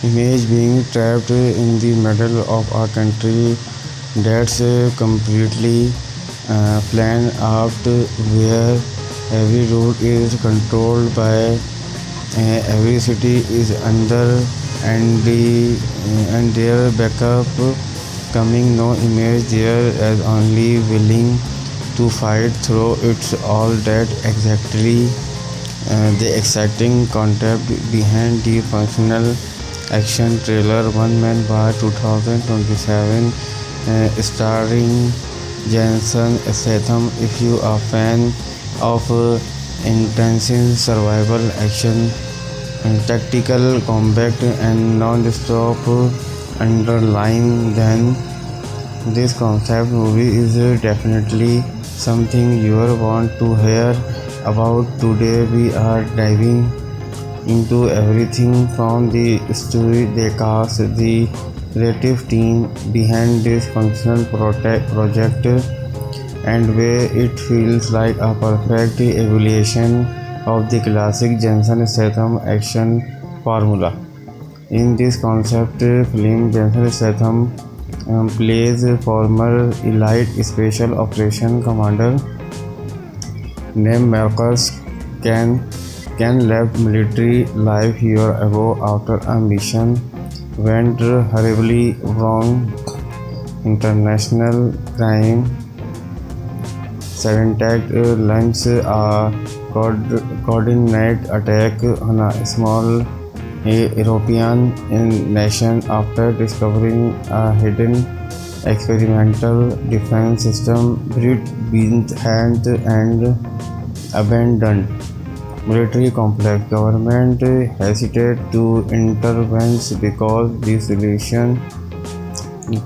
Image being trapped in the middle of a country that's completely planned out, where every road is controlled by every city is under and their backup coming, no image there as only willing to fight through it's all that exactly the exciting concept behind the functional action trailer One Man War 2027, starring Jason Statham. If you are a fan of intensive survival action, tactical combat and non-stop underline, then this concept movie is definitely something you want to hear about. Today we are diving into everything from the story, the cast, the creative team behind this functional project, and where it feels like a perfect evaluation of the classic Jensen Statham action formula. In this concept film, Jensen Statham plays a former elite special operation commander named Marcus Can left military life year ago after a mission went horribly wrong. International crime syndicate launched a coordinated attack on a small European nation after discovering a hidden experimental defense system behind and abandoned military complex. Government hesitated to intervene because the solution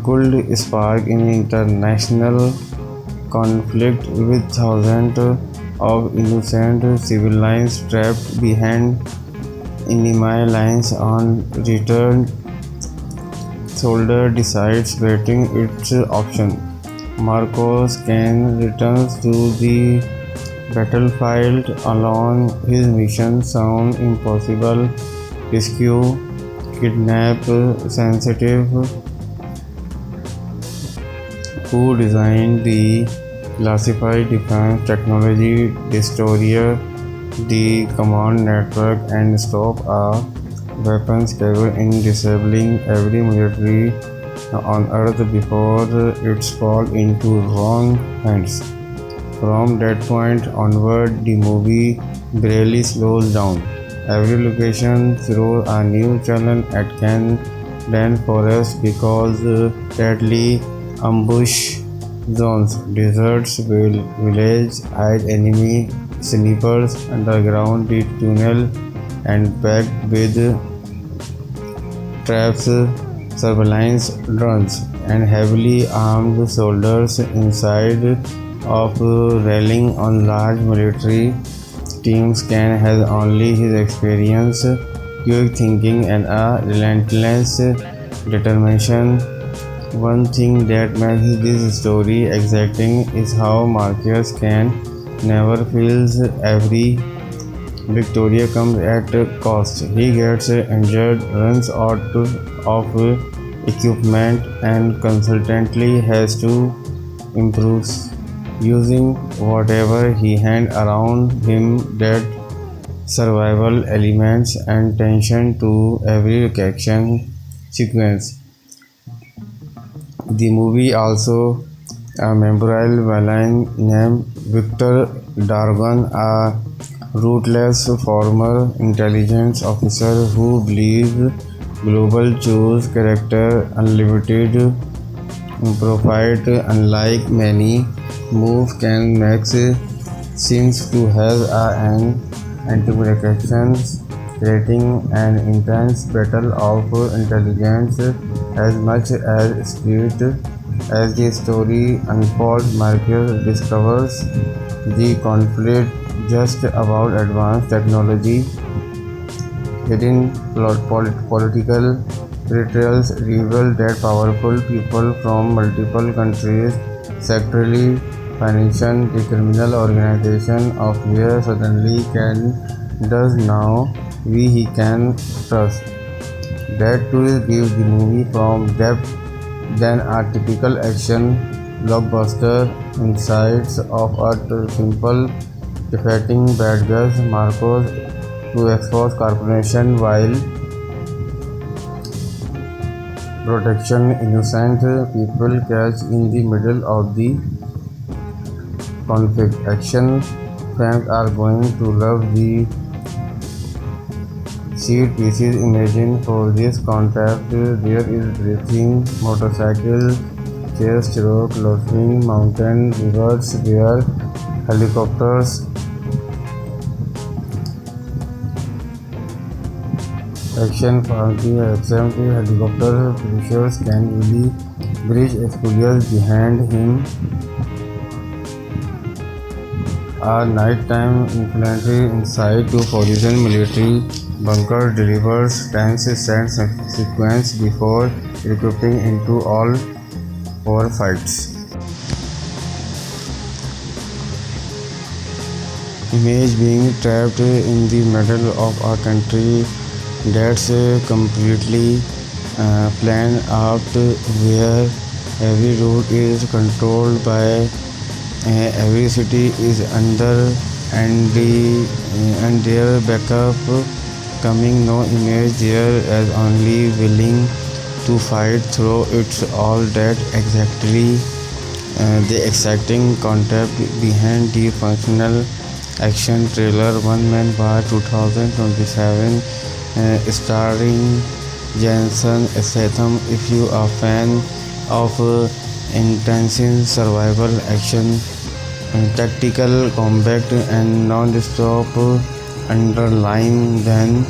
could spark an international conflict with thousands of innocent civilians trapped behind enemy lines. On return, soldier decides betting its option. Marcos Kane returns to the battlefield alone. His mission sounds impossible: rescue, kidnap sensitive who designed the classified defense technology, destroy the command network, and stop a weapons cable in disabling every military on Earth before it's fall into wrong hands. From that point onward, the movie barely slows down. Every location throws a new challenge at Can Dan Forest because deadly ambush zones, deserts, village, hide enemy snipers, underground deep tunnel, and packed with traps, surveillance drones, and heavily armed soldiers inside of rallying on large military teams. Can has only his experience, quick thinking, and a relentless determination. One thing that makes this story exciting is how Marcus Can never feels every victory comes at a cost. He gets injured, runs out of equipment, and constantly has to improve using whatever he had around him. That survival elements and tension to every action sequence. The movie also a memorable villain named Victor Dargon, a ruthless former intelligence officer who believes global choose character unlimited profit. Unlike many moves, Can Max seems to have an anti-communications, creating an intense battle of intelligence as much as speed. As the story unfolds, Marcus discovers the conflict just about advanced technology. Hidden political betrayals reveal that powerful people from multiple countries secretly finance the criminal organization of where suddenly Can does now he can trust. That twist gives the movie from depth than a typical action blockbuster. Insights of a simple defeating bad guys Marcos to expose corporation while protection innocent people catch in the middle of the conflict. Action fans are going to love the seat pieces. Imagine for this concept there is racing, motorcycle, chase, rock, climbing, mountain, rivers, where helicopters, action fancy helicopter pressures can really bridge explosives behind him. A nighttime infantry inside to position military bunker delivers tense stance sequence before regrouping into all four fights. Image being trapped in the middle of a country that's completely planned out, where every route is controlled by every city is under and their backup coming. No image there as only willing to fight through. It's all that exactly the exciting concept behind the functional action trailer. One Man Bar 2027 starring Jason Statham. If you are a fan of intense survival action, tactical combat and non-stop underline, then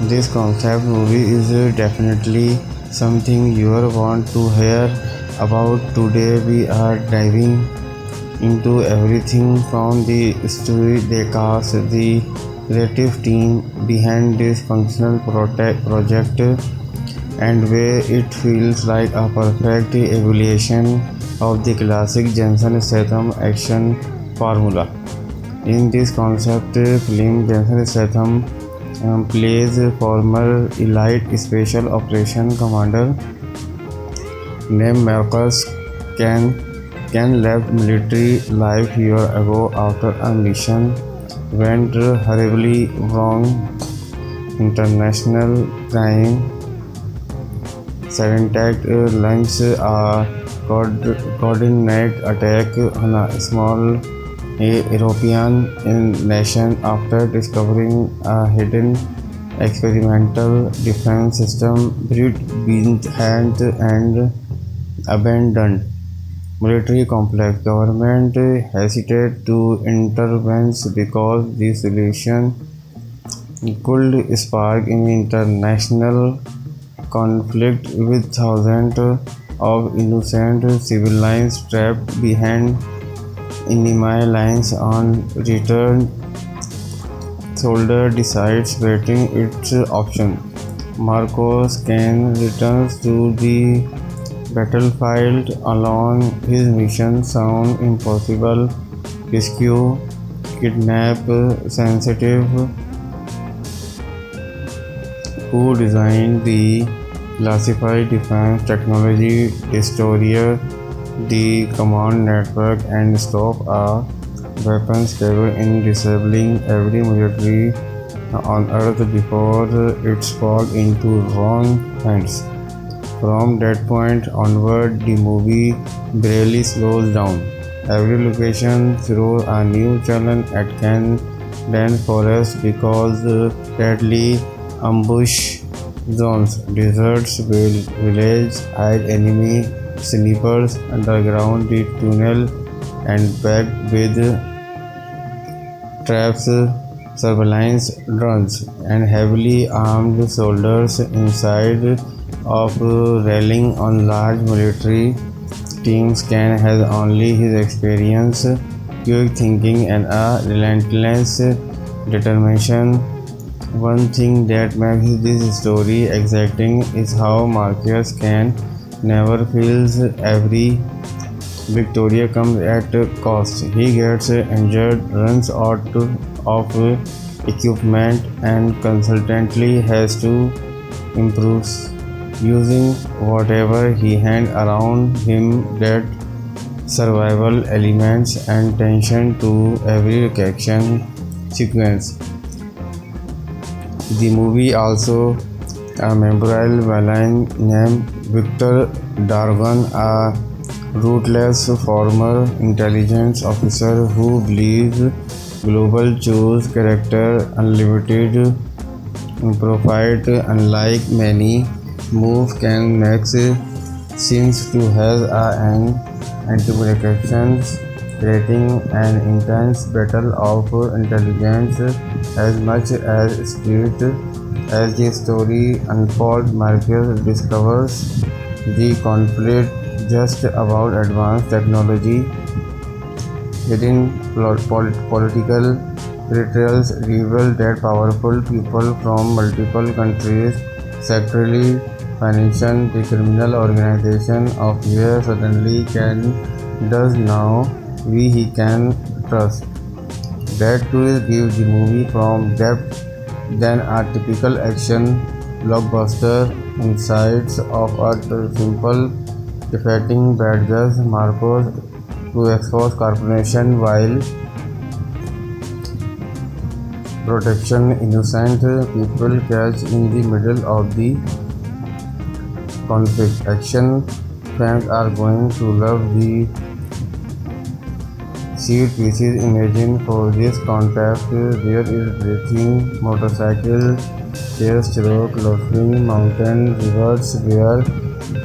this concept movie is definitely something you want to hear about. Today we are diving into everything from the story, the cast, the creative team behind this functional project, and where it feels like a perfect evaluation of the classic Jason Statham action formula. In this concept film, Jason Statham plays former elite special operation commander named Marcus. Ken left military life a year ago after a mission went horribly wrong. International crime syndicate launched a coordinated attack on a small European nation after discovering a hidden experimental defense system behind and abandoned military complex. Government hesitated to intervene because the solution could spark an international conflict with thousands of innocent civilians trapped behind enemy lines. On return, soldier decides betting its option. Marcos Kane returns to the battlefield alone. His mission sounds impossible: rescue, kidnap sensitive who designed the classified defense technology, destroy the command network, and stop a weapons cable in disabling every military on Earth before it falls into wrong hands. From that point onward, the movie barely slows down. Every location throws a new challenge at Ken Dan Forest, because deadly ambush zones, deserts, village, hide enemy snippers, underground tunnel, and packed with traps, surveillance drones, and heavily armed soldiers inside of rallying on large military teams. Ken has only his experience, quick thinking, and a relentless determination. One thing that makes this story exciting is how Marcus Ken never feels every victory comes at a cost. He gets injured, runs out of equipment, and constantly has to improves, using whatever he hand around him that survival elements and tension to every action sequence. The movie also a memorable villain named Victor Dargon, a ruthless former intelligence officer who believes global choose character unlimited profit. Unlike many moves can make seems to have an anti-protection, creating an intense battle of intelligence as much as spirit. As the story unfolds, Marcus discovers the conflict just about advanced technology, hidden political betrayals reveal that powerful people from multiple countries secretly financing the criminal organization of where suddenly can does now he can trust. That twist gives the movie from depth than a typical action blockbuster. Insights of a simple defeating bad guys Marcos to expose corporation while protection innocent people catch in the middle of the conflict. Action fans are going to love the seat pieces. Imagine for this concept there is racing, motorcycle, chase, rock, climbing, mountain, rivers, where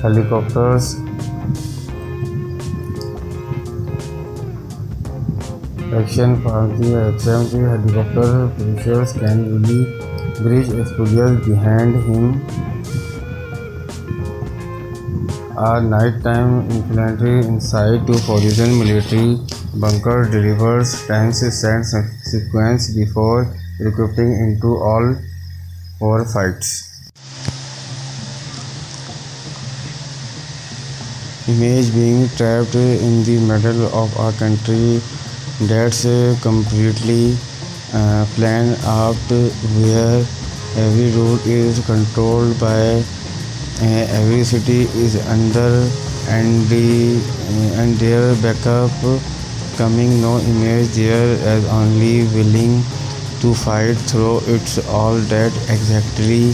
helicopters. Action from the XMT helicopter producers can really bridge studios behind him. A nighttime infantry inside to position military bunker delivers tense set sequence before recruiting into all war fights. Image being trapped in the middle of a country that's completely planned out, where every route is controlled by every city is under and their backup coming no image there as only willing to fight through it's all that exactly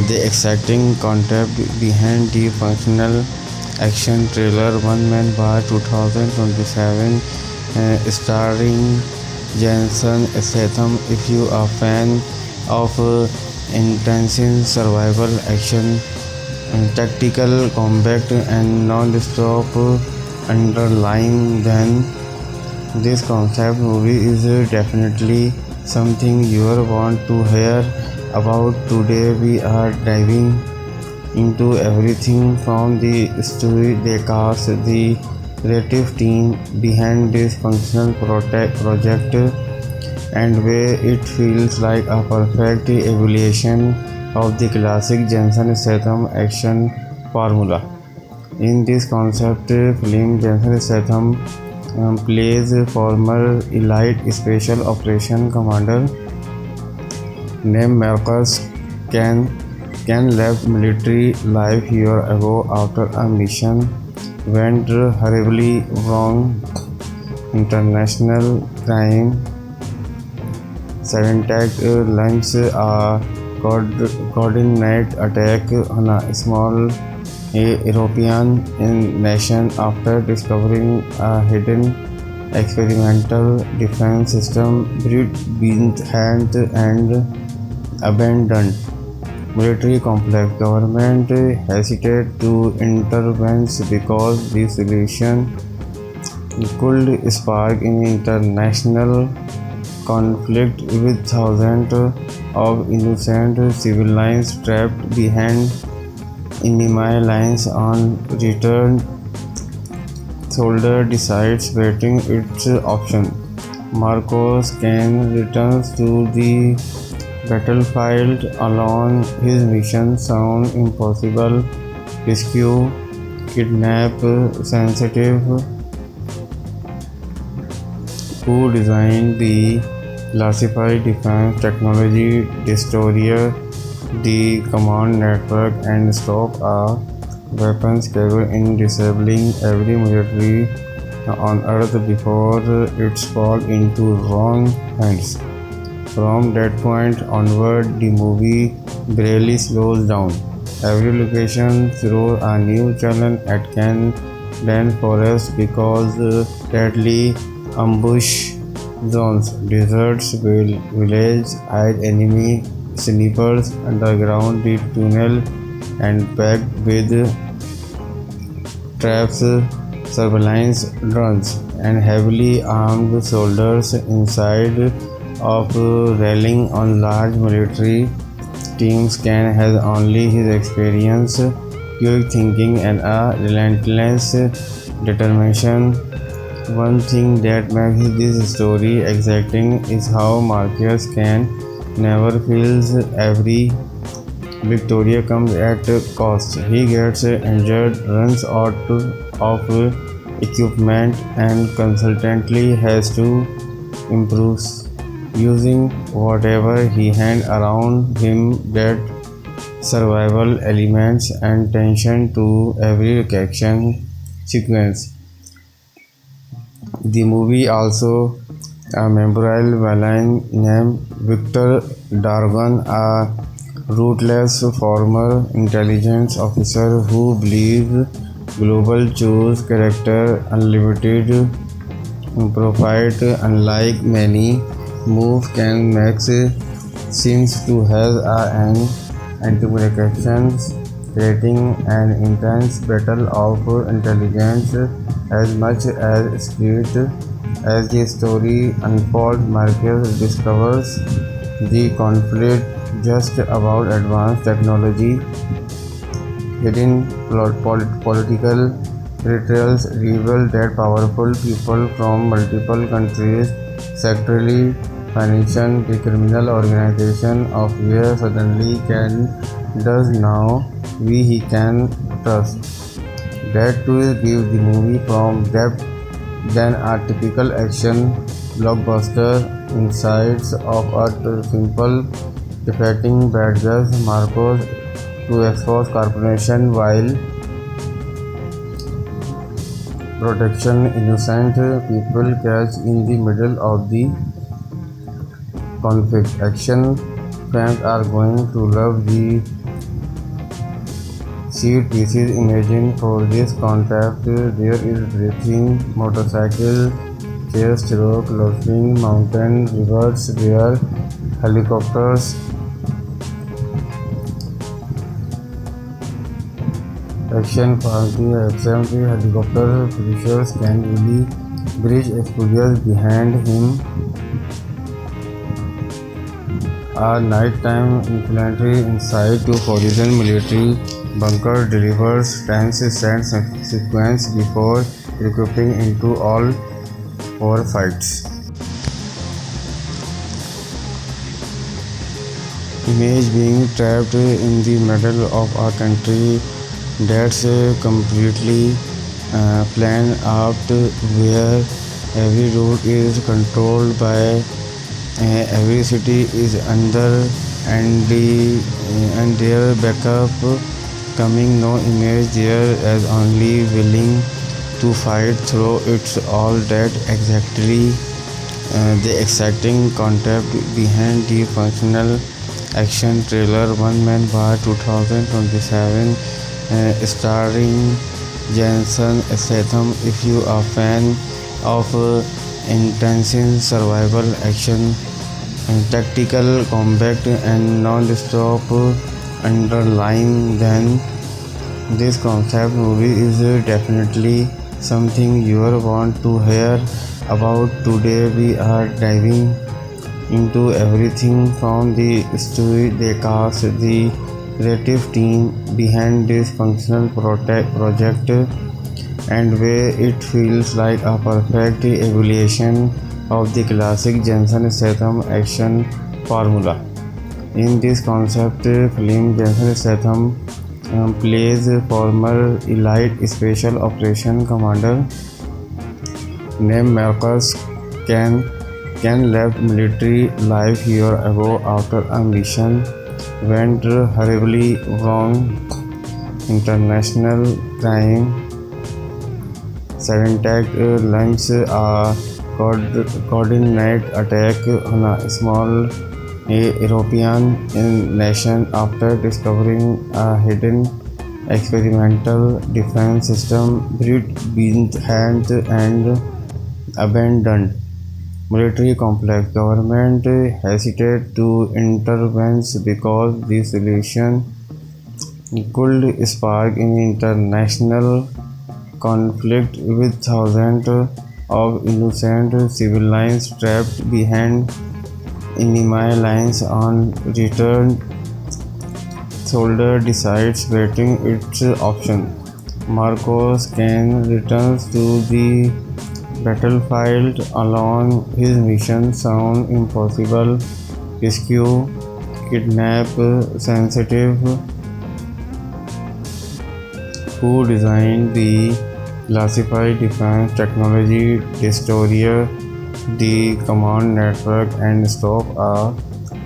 the exciting concept behind the functional action trailer One Man Bar 2027 starring Jason Statham. If you are a fan of intensive survival action, tactical combat and non-stop underlying, then this concept movie is definitely something you want to hear about. Today we are diving into everything from the story, the cast, the creative team behind this functional project, and where it feels like a perfect evaluation of the classic Jensen Statham action formula. In this concept film, Jensen Statham plays former elite special operation commander named Marcus Can left military life year ago after a mission went horribly wrong. International crime syndicate launched a coordinated attack on a small European nation after discovering a hidden experimental defense system behind and abandoned military complex. Government hesitated to intervene because the solution could spark an international conflict with thousands of innocent civilians trapped behind enemy lines. On return, soldier decides betting its option. Marcos Kane returns to the battlefield alone. His mission sounds impossible: rescue, kidnap sensitive who designed the classified defense technology destroyer the command network and stop a weapons capable in disabling every military on Earth before it's fall into wrong hands. From that point onward, the movie barely slows down. Every location throws a new challenge at Can Then Forest because deadly ambush zones, deserts, village, hide enemy snippers, underground deep tunnel, and packed with traps, surveillance drones, and heavily armed soldiers inside of rallying on large military teams. Can has only his experience, quick thinking, and a relentless determination. One thing that makes this story exacting is how Marcus Can never feels every victory comes at a cost. He gets injured, runs out of equipment, and constantly has to improve using whatever he hand around him. That survival elements and tension to every action sequence. The movie also a memorable villain named Victor Dargon, a ruthless former intelligence officer who believes global choose character unlimited profit. Unlike many moves, Can Max seems to have an anti-communications creating an intense battle of intelligence as much as speed. As the story unfolds, Marcus discovers the conflict just about advanced technology, hidden political betrayals reveal that powerful people from multiple countries secretly finance the criminal organization of where suddenly Can does now he can trust. That twist gives the movie from depth than a typical action blockbuster. Insights of a simple defeating bad guys Marcos to expose corporation while protection innocent people catch in the middle of the conflict. Action fans are going to love the seat pieces. Imagine for this concept there is breathing motorcycle, chase, rock, lofting, mountain, rivers, where helicopters, action party, XMT helicopter producers can really bridge exposures behind him. A nighttime infantry inside to horizon military bunker delivers tense sense sequence before regrouping into all four fights. Image being trapped in the middle of a country that's completely planned out, where every route is controlled by every city is under and their backup coming. No image there as only willing to fight through. It's all that exactly the exciting concept behind the functional action trailer. One Man Bar 2027 starring Jason Statham. If you are a fan of intense survival action and tactical combat and non-stop underline, then this concept movie is definitely something you will want to hear about. Today we are diving into everything from the story, the cast, the creative team behind this functional project, and where it feels like a perfect evaluation of the classic Jason Statham action formula. In this concept film, Jason Statham plays former elite special operation commander named Marcus Can left military life year ago after a mission went horribly wrong. International crime syndicate launched a coordinated attack on a small European nation after discovering a hidden experimental defense system behind and abandoned military complex. Government hesitated to intervene because the solution could spark an international conflict with thousands of innocent civilians trapped behind enemy lines. On return, soldier decides waiting its option. Marcos Kane returns to the battlefield alone. His mission sounds impossible: rescue, kidnap sensitive who designed the classified defense technology, destroy the command network, and stop a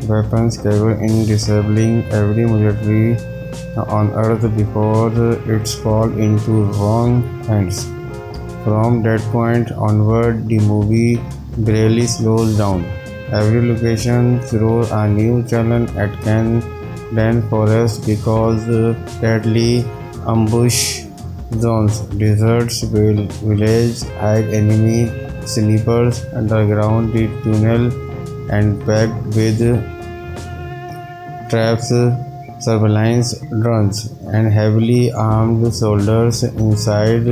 weapons cable in disabling every military on Earth before it falls into wrong hands. From that point onward, the movie barely slows down. Every location throws a new challenge at Can Dan Forest because deadly ambush zones, deserts, village, hide enemy snippers, underground tunnel, and packed with traps, surveillance drones, and heavily armed soldiers inside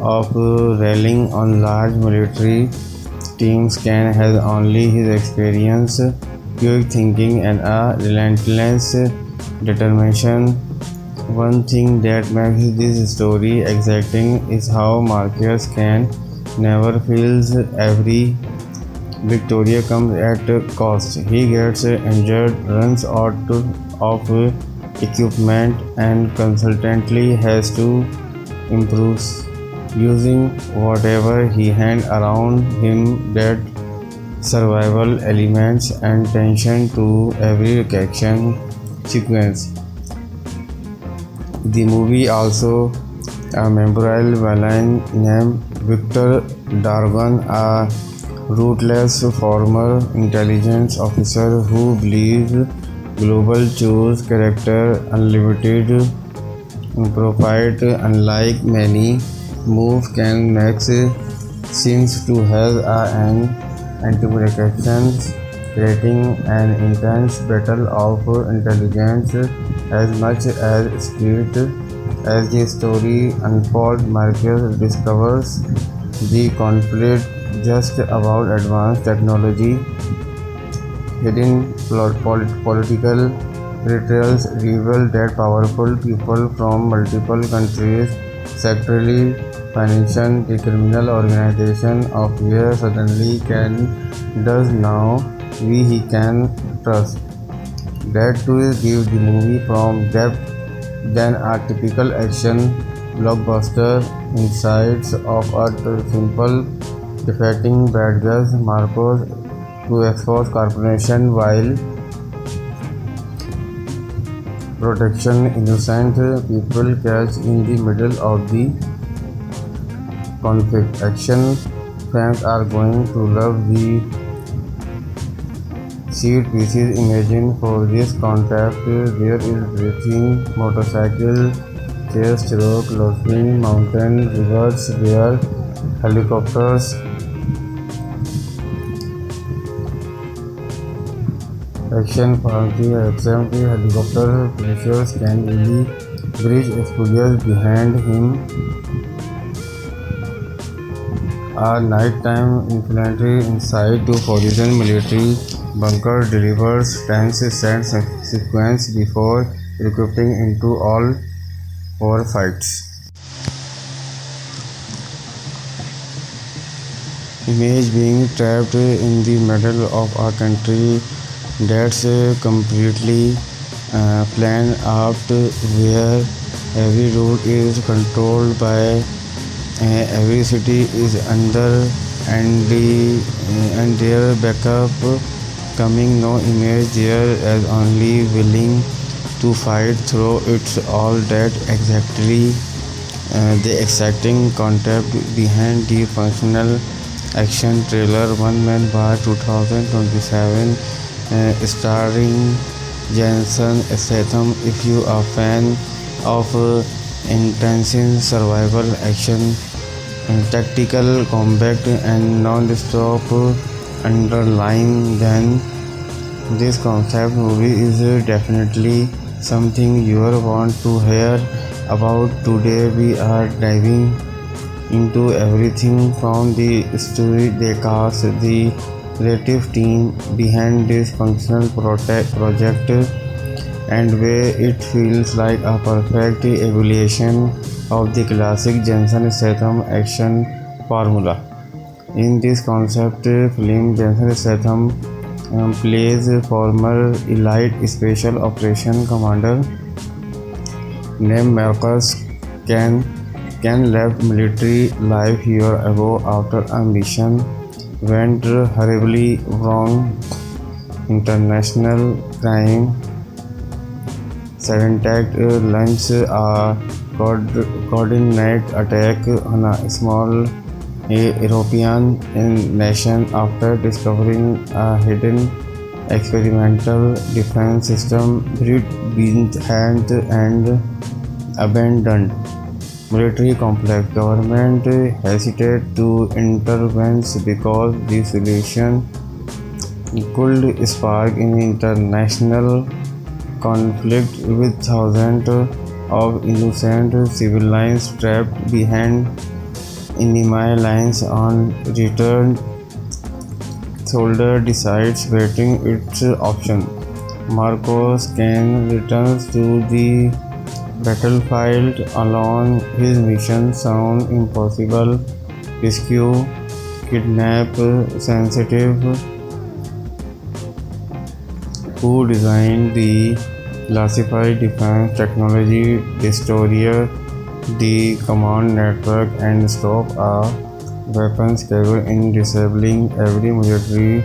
of rallying on large military teams. Can has only his experience, quick thinking, and a relentless determination. One thing that makes this story exciting is how Marcus Can never feels every victory comes at a cost. He gets injured, runs out of equipment, and constantly has to improve using whatever he hands around him. That survival elements and tension to every action sequence. The movie also a memorable villain named Victor Dargon, a ruthless former intelligence officer who believes global choose character unlimited profit. Unlike many moves can Max seems to have an anti-protection creating an intense battle of intelligence as much as speed. As the story unfolds, Marcus discovers the conflict just about advanced technology. Hidden political betrayals reveal that powerful people from multiple countries secretly finance the criminal organization of where suddenly Can does now he can trust. That twist gives the movie from depth than a typical action blockbuster. Insights of a simple defeating bad guys, Marcos to expose corporation while protection innocent people catch in the middle of the conflict. Action fans are going to love the seat pieces. Imagine for this concept there is racing, motorcycle, chase, rock, lofting, mountain, rivers, where helicopters, action fancy, XMT helicopter pressures can really bridge exposures behind him. A nighttime infantry inside to position military bunker delivers tense set sequence before recruiting into all four fights. Image being trapped in the middle of a country that's completely planned out, where every route is controlled by every city is under and their backup coming no image there as only willing to fight through it's all that exactly the exciting concept behind the functional action trailer One Man Bar 2027 starring Jason Statham. If you are a fan of intense survival action, tactical combat and non-stop underline, then this concept movie is definitely something you want to hear about. Today we are diving into everything from the story, the cast, the creative team behind this functional project, and where it feels like a perfect evaluation of the classic Jensen Statham action formula. In this concept film, Jensen Statham plays former elite special operation commander named Marcus Can left military life year ago after a mission went horribly wrong. International crime syndicate launched a coordinated attack on a small European nation after discovering a hidden experimental defense system behind and abandoned military complex. Government hesitated to intervene because the solution could spark an international conflict with thousands of innocent civilians trapped behind enemy lines. On return, soldier decides between its option. Marcos Kane returns to the battlefield alone. His mission sounds impossible: rescue, kidnap sensitive who designed the classified defense technology, destroy the command network, and stop a weapons capable in disabling every military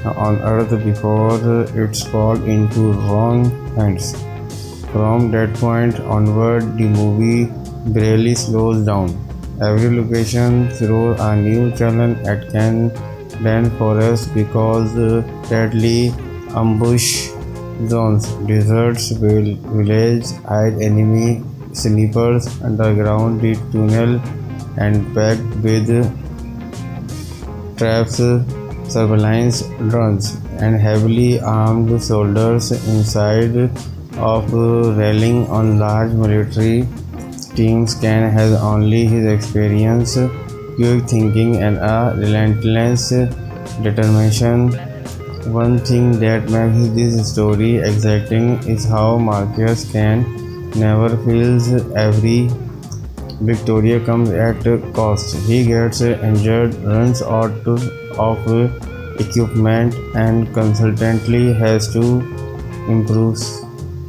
on Earth before it's fall into wrong hands. From that point onward, the movie barely slows down. Every location throws a new challenge at Can Dan Forest because deadly ambush zones, deserts, village, hide enemy snippers, underground tunnel, and packed with traps, surveillance drones, and heavily armed soldiers inside of rallying on large military teams. Can has only his experience, quick thinking, and a relentless determination. One thing that makes this story exciting is how Marcus Can never feels every victory comes at cost. He gets injured, runs out of equipment, and constantly has to improve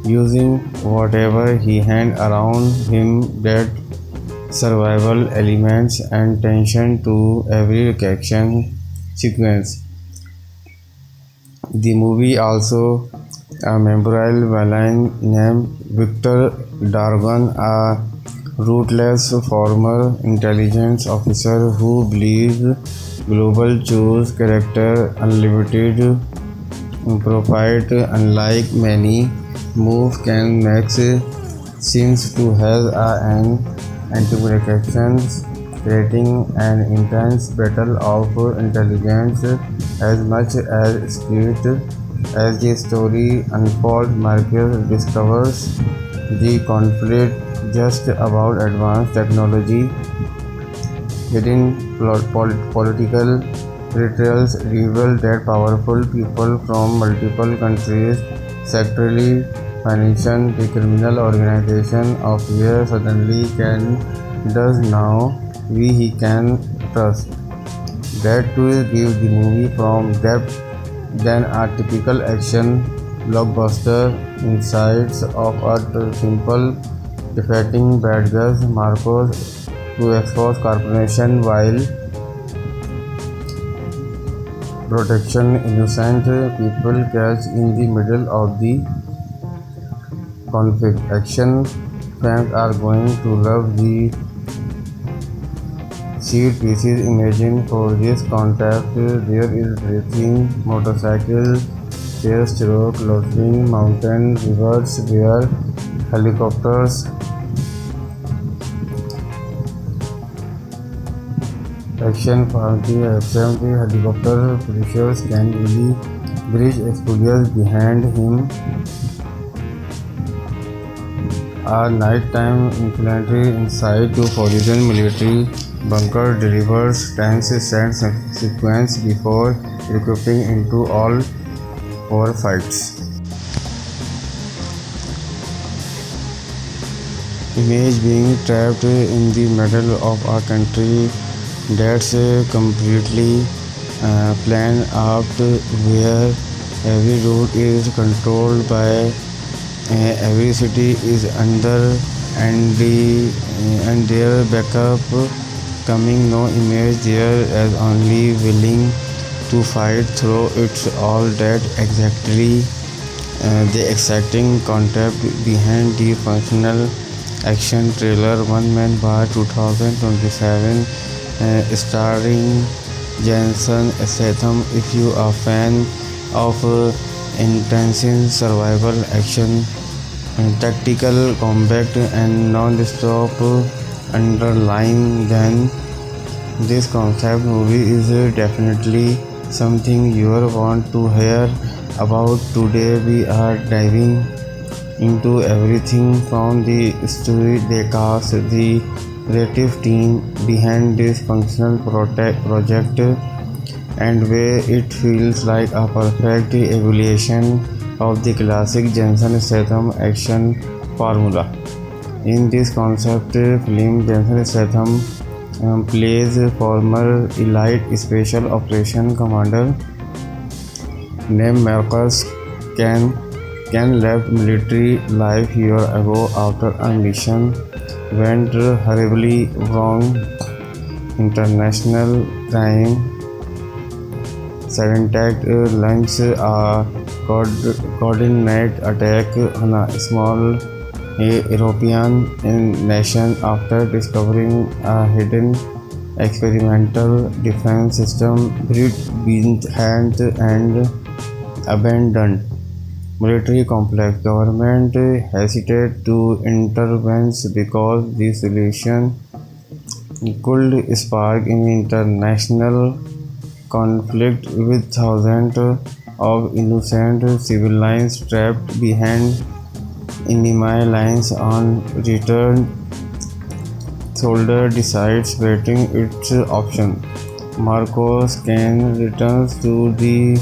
using whatever he hand around him. That survival elements and tension to every action sequence. The movie also a memorable villain named Victor Dargon, a ruthless former intelligence officer who believes global choose character unlimited profit. Unlike many moves, Can Max seems to have an anti-predictions, creating an intense battle of intelligence as much as script. As the story unfolds, Marcus discovers the conflict just about advanced technology. Hidden political betrayals reveal that powerful people from multiple countries secretly finance the criminal organization of where suddenly Can does now he can trust. That twist gives the movie from depth than a typical action blockbuster. Insights of a simple defeating bad guys, Marcos to expose corporation while protection innocent people catch in the middle of the conflict. Action fans are going to love the seat pieces. Imagine for this concept there is racing, motorcycle, chase, rock, lodging, mountain, rivers, where helicopters, action FMV helicopter pushers can really bridge explosives behind him. A nighttime infantry inside to Polynesian military bunker delivers tense scenes sequence before equipping into all four fights. Image being trapped in the middle of a country that's completely planned out, where every route is controlled by every city is under and their backup coming. No image there as only willing to fight through. It's all that exactly the exciting concept behind the functional action trailer. One Man Bar 2027 starring Jason Statham. If you are a fan of intense survival action, tactical combat and non-stop underline, then this concept movie is definitely something you want to hear about. Today we are diving into everything from the story, the cast, the creative team behind this functional project, and where it feels like a perfect evaluation of the classic Jason Statham action formula. In this concept film, Jason Statham plays former elite special operation commander named Marcus Can left military life year ago after a mission went horribly wrong. International crime syndicate launched a coordinated attack on a small European nation after discovering a hidden experimental defense system behind and abandoned military complex. Government hesitated to intervene because the solution could spark an international conflict with thousands of innocent civilians trapped behind enemy lines. On return, soldier decides waiting its option. Marcos Kane returns to the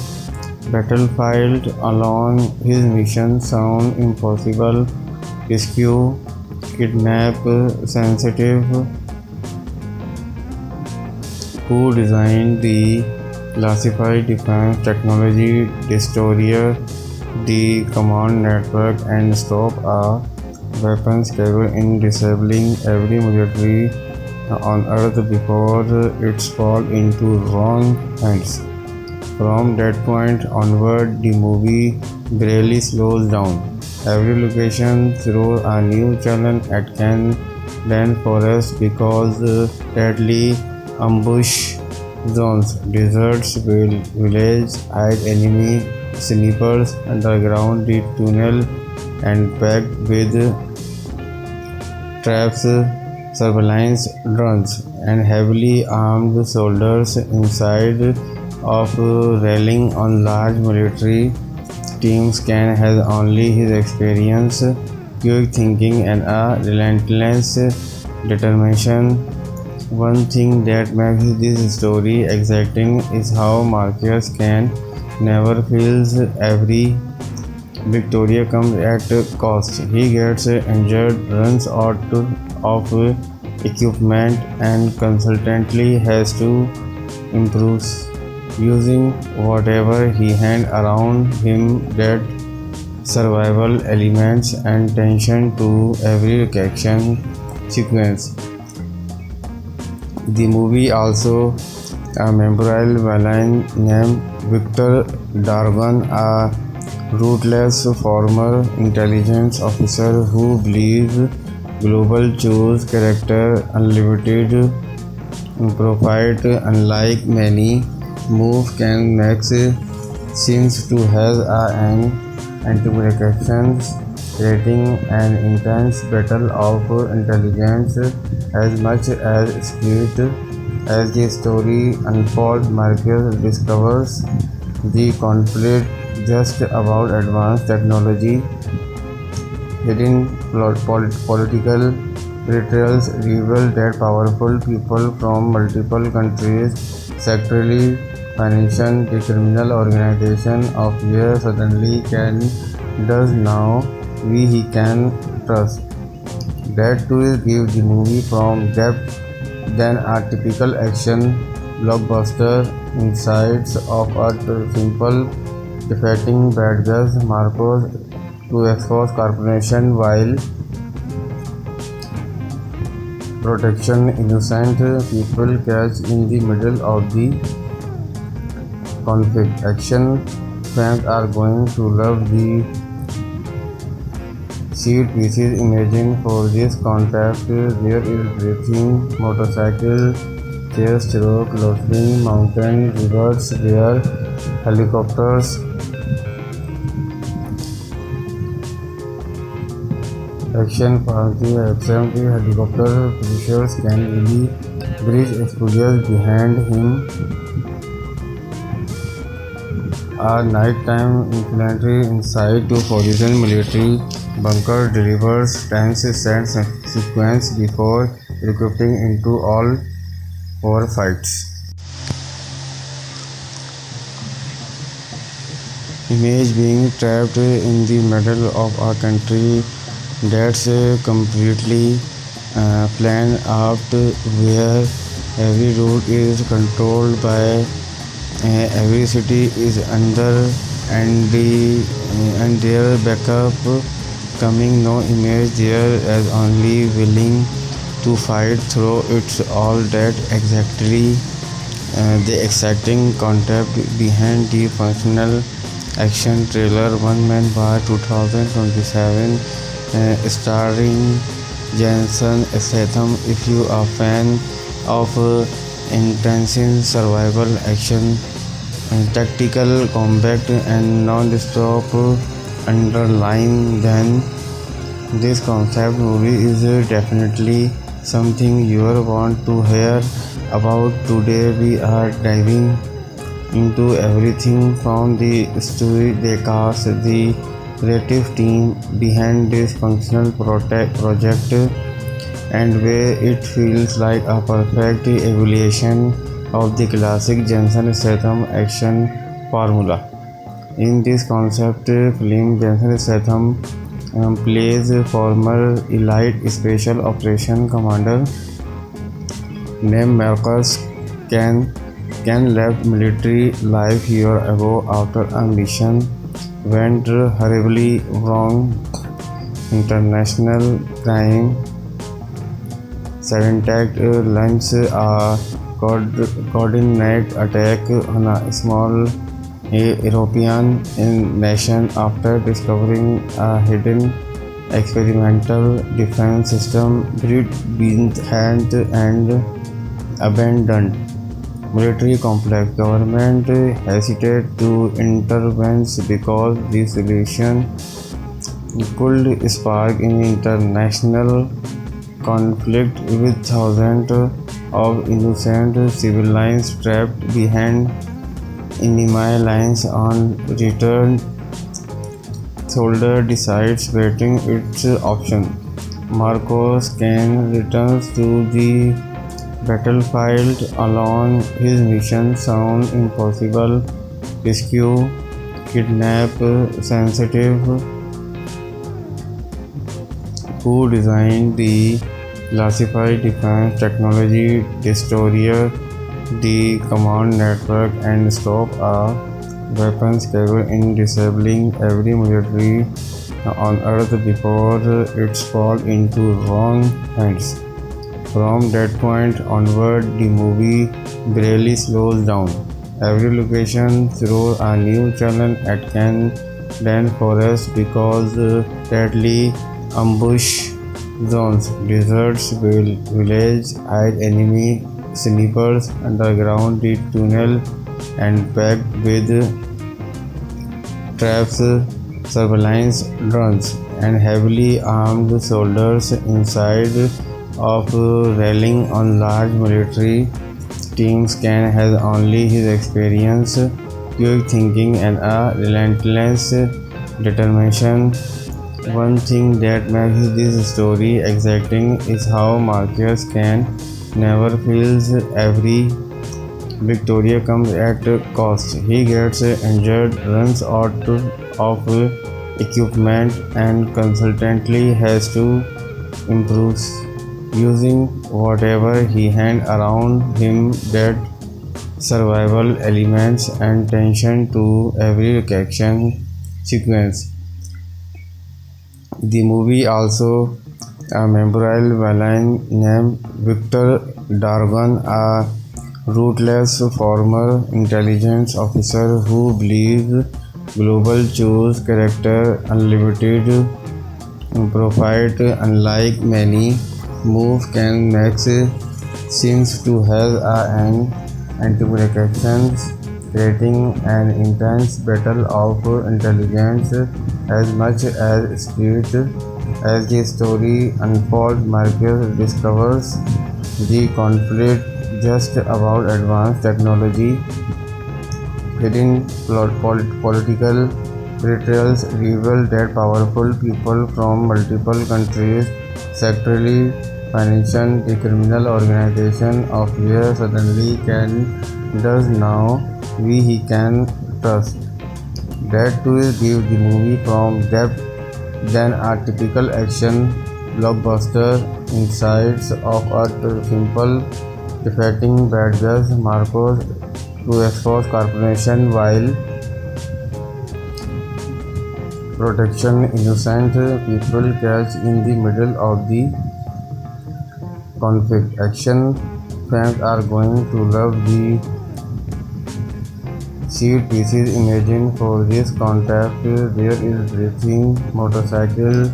battlefield alone. His mission sounds impossible: rescue, kidnap sensitive who designed the classified defense technology, destroy the command network, and stop a weapons cable in disabling every military on Earth before it falls into wrong hands. From that point onward, the movie barely slows down. Every location throws a new challenge at Land Forest because deadly ambush zones, deserts, village, hide enemy snipers, underground tunnel, and packed with traps, surveillance drones, and heavily armed soldiers inside of rallying on large military teams. Can has only his experience, quick thinking, and a relentless determination. One thing that makes this story exciting is how Marcus Can never feels every victory comes at cost. He gets injured, runs out of equipment, and constantly has to improve using whatever he hand around him. That survival elements and tension to every action sequence. The movie also a memorable villain named Victor Dargan, a ruthless former intelligence officer who believes global choose character unlimited profit. Unlike many move can max seems to have an anti-communications rating an intense battle of intelligence as much as spirit. As the story unfolds, Marcus discovers the conflict just about advanced technology, hidden political betrayals reveal that powerful people from multiple countries secretly financing the criminal organization of where suddenly can does now he can trust. That twist gives the movie from depth than a typical action blockbuster. Insights of a simple defeating bad guys Marcos to expose corporation while protection innocent people catch in the middle of the conflict. Action fans are going to love the seat pieces. Imagine for this contact there is breathing motorcycle chase through closely mountain rivers where helicopters action the helicopter pushers can really bridge explosives behind him. A nighttime infantry inside to Horizon military bunker delivers tense set sequence before recruiting into all four fights. Image being trapped in the middle of a country that's completely planned out, where every route is controlled by every city is under and their backup coming no image there as only willing to fight through it's all that exactly the exciting concept behind the functional action trailer One Man Bar 2027 starring Jason Statham. If you are a fan of intensive survival action, tactical combat and non-stop underline, then this concept movie is definitely something you want to hear about. Today we are diving into everything from the story, the cast, the creative team behind this functional project, and where it feels like a perfect evaluation of the classic Jensen Statham action formula. In this concept film, Jensen Statham plays former elite special operation commander named Marcus Can left military life year ago after a mission went horribly wrong. International crime syndicate launched a coordinated attack on a small European nation after discovering a hidden experimental defense system behind and abandoned military complex. Government hesitated to intervene because the solution could spark an international conflict with thousands of innocent civilians trapped behind enemy lines. On return, soldier decides between its option. Marcos Kane returns to the battlefield alone. His mission sounds impossible: rescue, kidnap sensitive who designed the classified defense technology, destroy the command network, and stop a weapons cable in disabling every military on Earth before it falls into wrong hands. From that point onward, the movie barely slows down. Every location throws a new challenge at Can Dan Forest because deadly ambush zones, deserts, village, hide enemy snippers, underground deep tunnel, and packed with traps, surveillance drones, and heavily armed soldiers inside of rallying on large military teams. Can has only his experience, quick thinking, and a relentless determination. One thing that makes this story exciting is how Marcus can never fails. Every Victoria comes at cost. He gets injured, runs out of equipment, and constantly has to improve using whatever he hand around him. That survival elements and tension to every action sequence. The movie also a memorable villain named Victor Dargon, a ruthless former intelligence officer who believes global choose character unlimited profit. Unlike many moves, Can Max seems to have an anti-actions, creating an intense battle of intelligence as much as speed. As the story unfolds, Marcus discovers the conflict just about advanced technology, hidden political betrayals reveal that powerful people from multiple countries secretly finance the criminal organization of where suddenly Can does now he can trust. That twist gives the movie from depth than a typical action blockbuster. Insights of a simple defeating bad guys Marcos to expose corporation while protection innocent people catch in the middle of the conflict. Action fans are going to love the seat pieces. Imagine for this contact there is racing, motorcycle,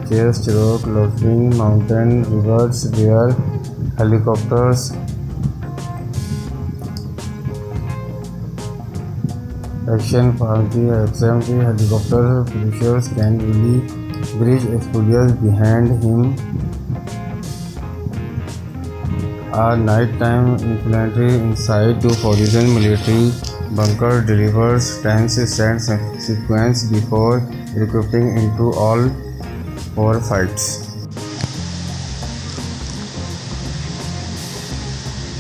chase, rock, loafing, mountain, rivers, there helicopters, action party, XMT, helicopter pushers can really bridge explosives behind him. A nighttime infantry inside to horizon military bunker delivers tense stand sequence before regrouping into all four fights.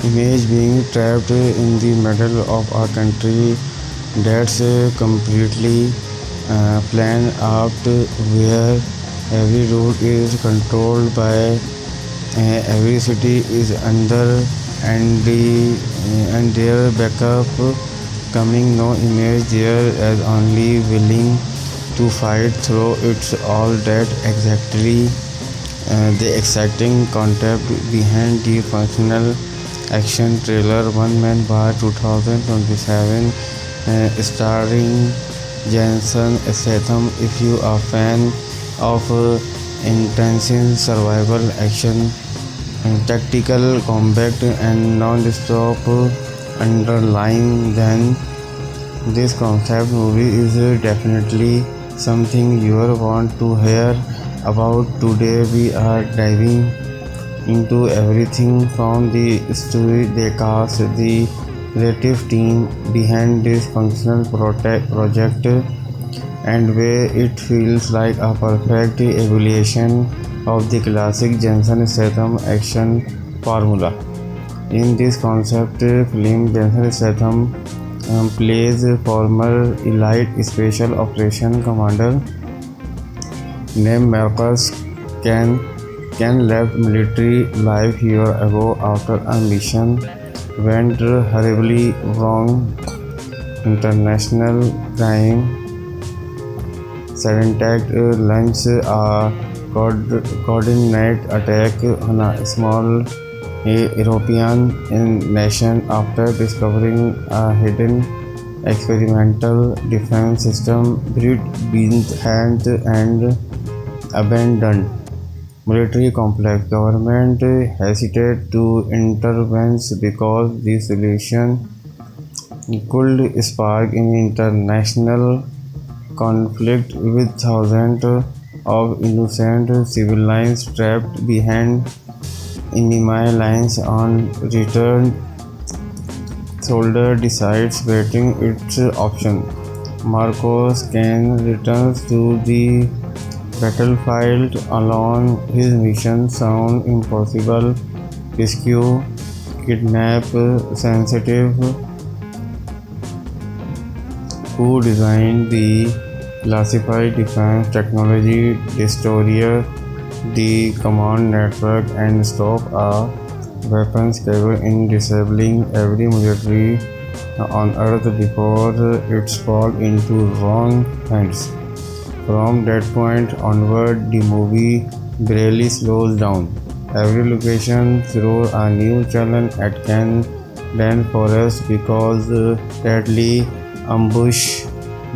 Image being trapped in the middle of a country that's completely planned out, where every road is controlled by every city is under and their backup coming. No image there as only willing to fight through. It's all that exactly the exciting concept behind the functional action trailer. One Man Bar 2027 starring Jason Statham. If you are a fan of intense survival action, tactical combat, and non-stop underlying, then this concept movie is definitely something you want to hear about. Today we are diving into everything from the story, the cast, the creative team behind this functional project, and where it feels like a perfect evaluation of the classic Jason Statham action formula. In this concept film, Jason Statham plays a former elite special operation commander named Marcus. Can left military life year ago after a mission went horribly wrong. International crime syndicate launched a coordinated attack on a small a European nation after discovering a hidden experimental defense system behind and abandoned military complex. Government hesitated to intervene because the solution could spark an international conflict with thousands of innocent civilians trapped behind enemy lines. On return, soldier decides waiting its option. Marcos can returns to the battlefield alone. His mission sounds impossible. Rescue, kidnap sensitive who designed the classified defense technology, destroy the command network, and stop a weapons capable in disabling every military on Earth before its fall into wrong hands. From that point onward, the movie barely slows down. Every location throws a new challenge at Can Forest because deadly ambush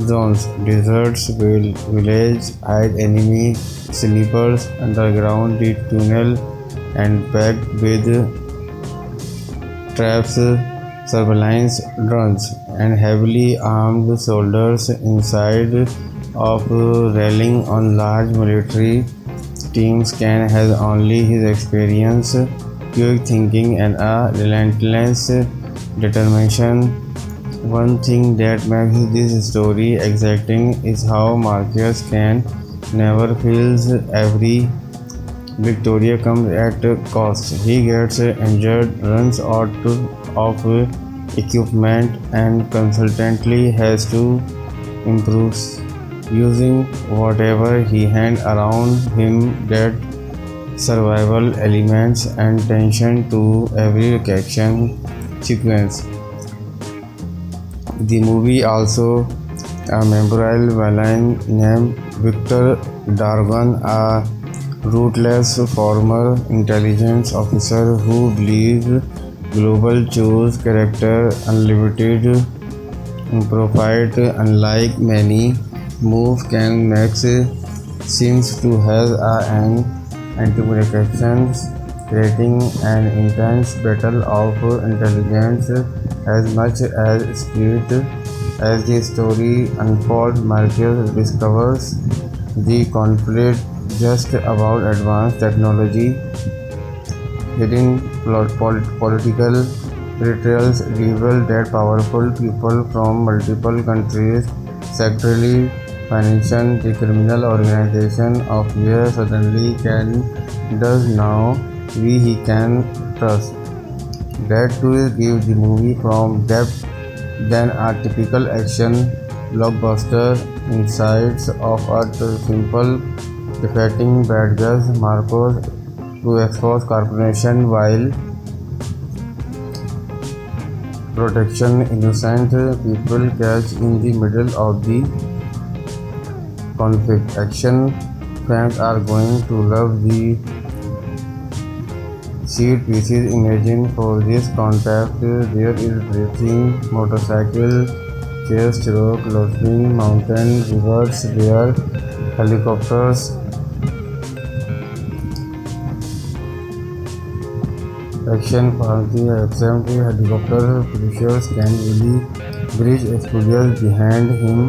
zones, deserts, village, hide enemy snippers underground the tunnel, and packed with traps, surveillance drones, and heavily armed soldiers inside of rallying on large military teams. Can has only his experience, quick thinking, and a relentless determination. One thing that makes this story exciting is how Marcus can never feels every victory comes at a cost. He gets injured, runs out of equipment, and constantly has to improve using whatever he hand around him. That survival elements and tension to every action sequence. The movie also a memorable villain named Victor Dargon, a ruthless former intelligence officer who believes global choose character unlimited profit. Unlike many moves, Kang Max seems to have an anti-communications, creating an intense battle of intelligence as much as spirit. As the story unfolds, Marcus discovers the conflict just about advanced technology. Hidden political betrayals reveal that powerful people from multiple countries secretly finance the criminal organization of where suddenly can does now he can trust. That twist gives the movie from depth than a typical action blockbuster. Insights of a simple defeating bad guys, Marcos to expose corporation while protection innocent people catch in the middle of the conflict. Action fans are going to love the seat pieces. Imagine for this concept there is racing, motorcycle, chase, rock, lodging, mountain, rivers, there, helicopters. Action fancy XMT helicopter producers can really bridge studios behind him.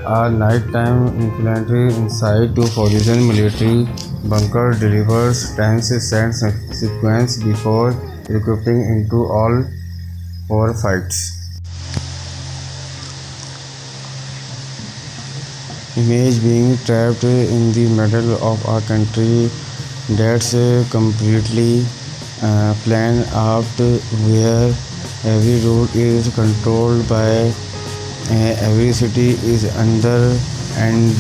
A nighttime infantry inside to Horizon military bunker delivers tense set sequence before equipping into all four fights. Image being trapped in the middle of a country that's completely planned out, where every road is controlled by every city is under and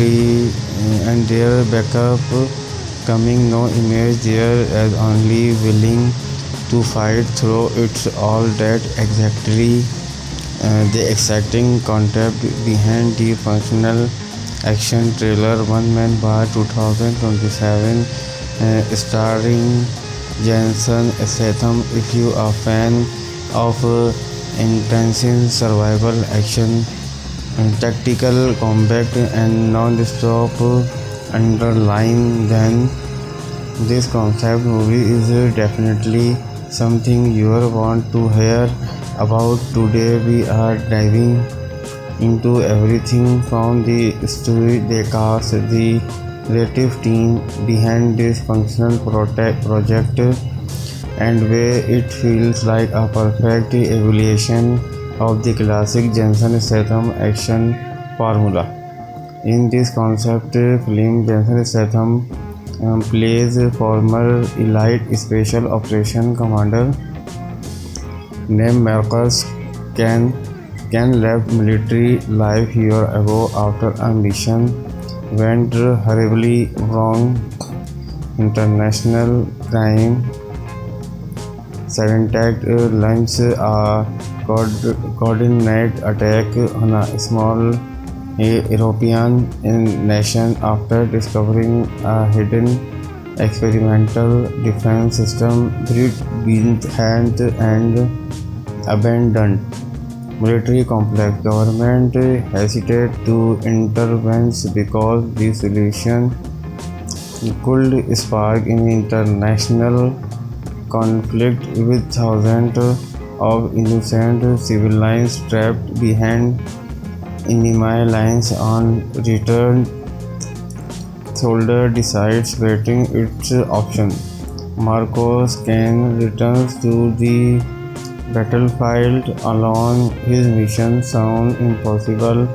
their backup coming. No image there as only willing to fight through. It's all that exactly the exciting concept behind the functional action trailer. One Man Bar 2027 starring Jason Statham. If you are a fan of intensive survival action, tactical combat, and non-stop underline, then this concept movie is definitely something you want to hear about. Today we are diving into everything from the story, the cast, the creative team behind this functional project, and where it feels like a perfect evaluation of the classic Jason Statham action formula. In this concept film, Jason Statham plays former elite special operation commander named Marcus Can. Can left military life year ago after a mission went horribly wrong. International crime syndicate launched a coordinated attack on a small European nation after discovering a hidden experimental defense system built behind and abandoned military complex. Government hesitated to intervene because the solution could spark an international conflict with thousands of innocent civilians trapped behind enemy lines. On return, soldier decides betting its option. Marcos Kane returns to the battlefield alone. His mission sounds impossible: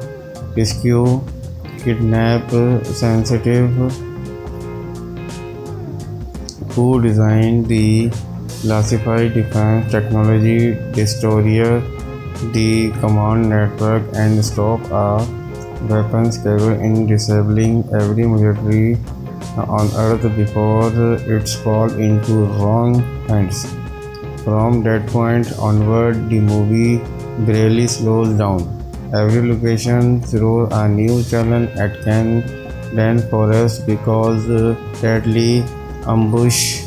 rescue, kidnap sensitive who designed the classified defense technology, destroy the command network, and stop a weapons capable in disabling every military on Earth before it falls into wrong hands. From that point onward, the movie barely slows down. Every location throws a new challenge at Can, then forest because deadly ambush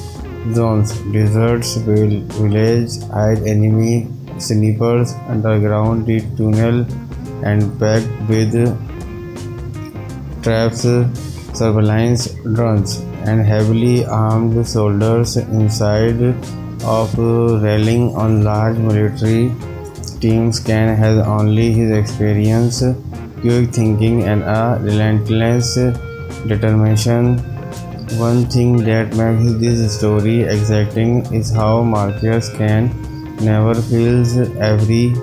zones, deserts, village, hide enemy snipers, underground tunnel, and packed with traps, surveillance drones, and heavily armed soldiers inside of rallying on large military teams. Can has only his experience, quick thinking, and a relentless determination. One thing that makes this story exciting is how Marcus Can never feels every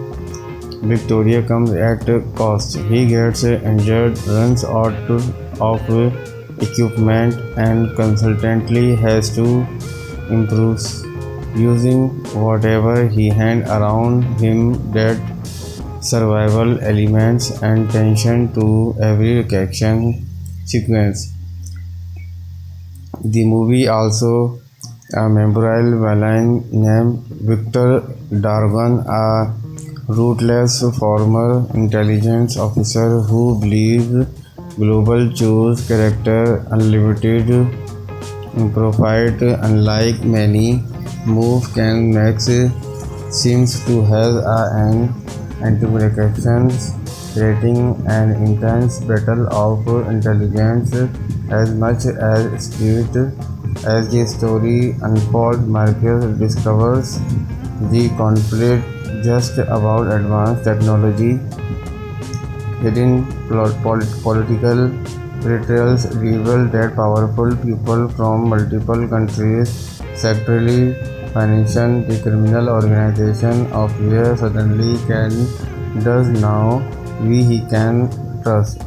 victory comes at a cost. He gets injured, runs out of equipment, and constantly has to improve using whatever he hand around him. That survival elements and tension to every action sequence. The movie also a memorable villain named Victor Dargon, a ruthless former intelligence officer who believes global choose character unlimited profit. Unlike many move Can Max seems to have an anti-protection, creating an intense battle of intelligence as much as street. As the story unfolds, Marcus discovers the conflict just about advanced technology, hidden political betrayals reveal that powerful people from multiple countries secretly finance the criminal organization of where suddenly Can does now he can trust.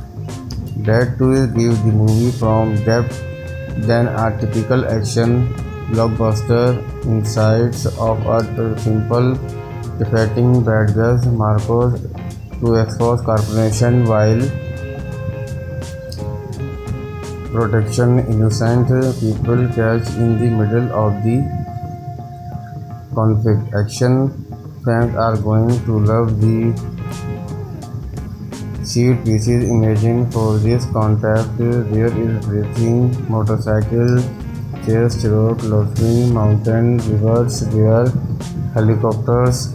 That twist gives the movie from depth than a typical action blockbuster. Insights of a simple defeating bad guys, Marcos to expose corporation while protection innocent people catch in the middle of the conflict. Action fans are going to love the seat pieces. Imagine for this concept there is racing, motorcycle chased through closing mountain rivers where helicopters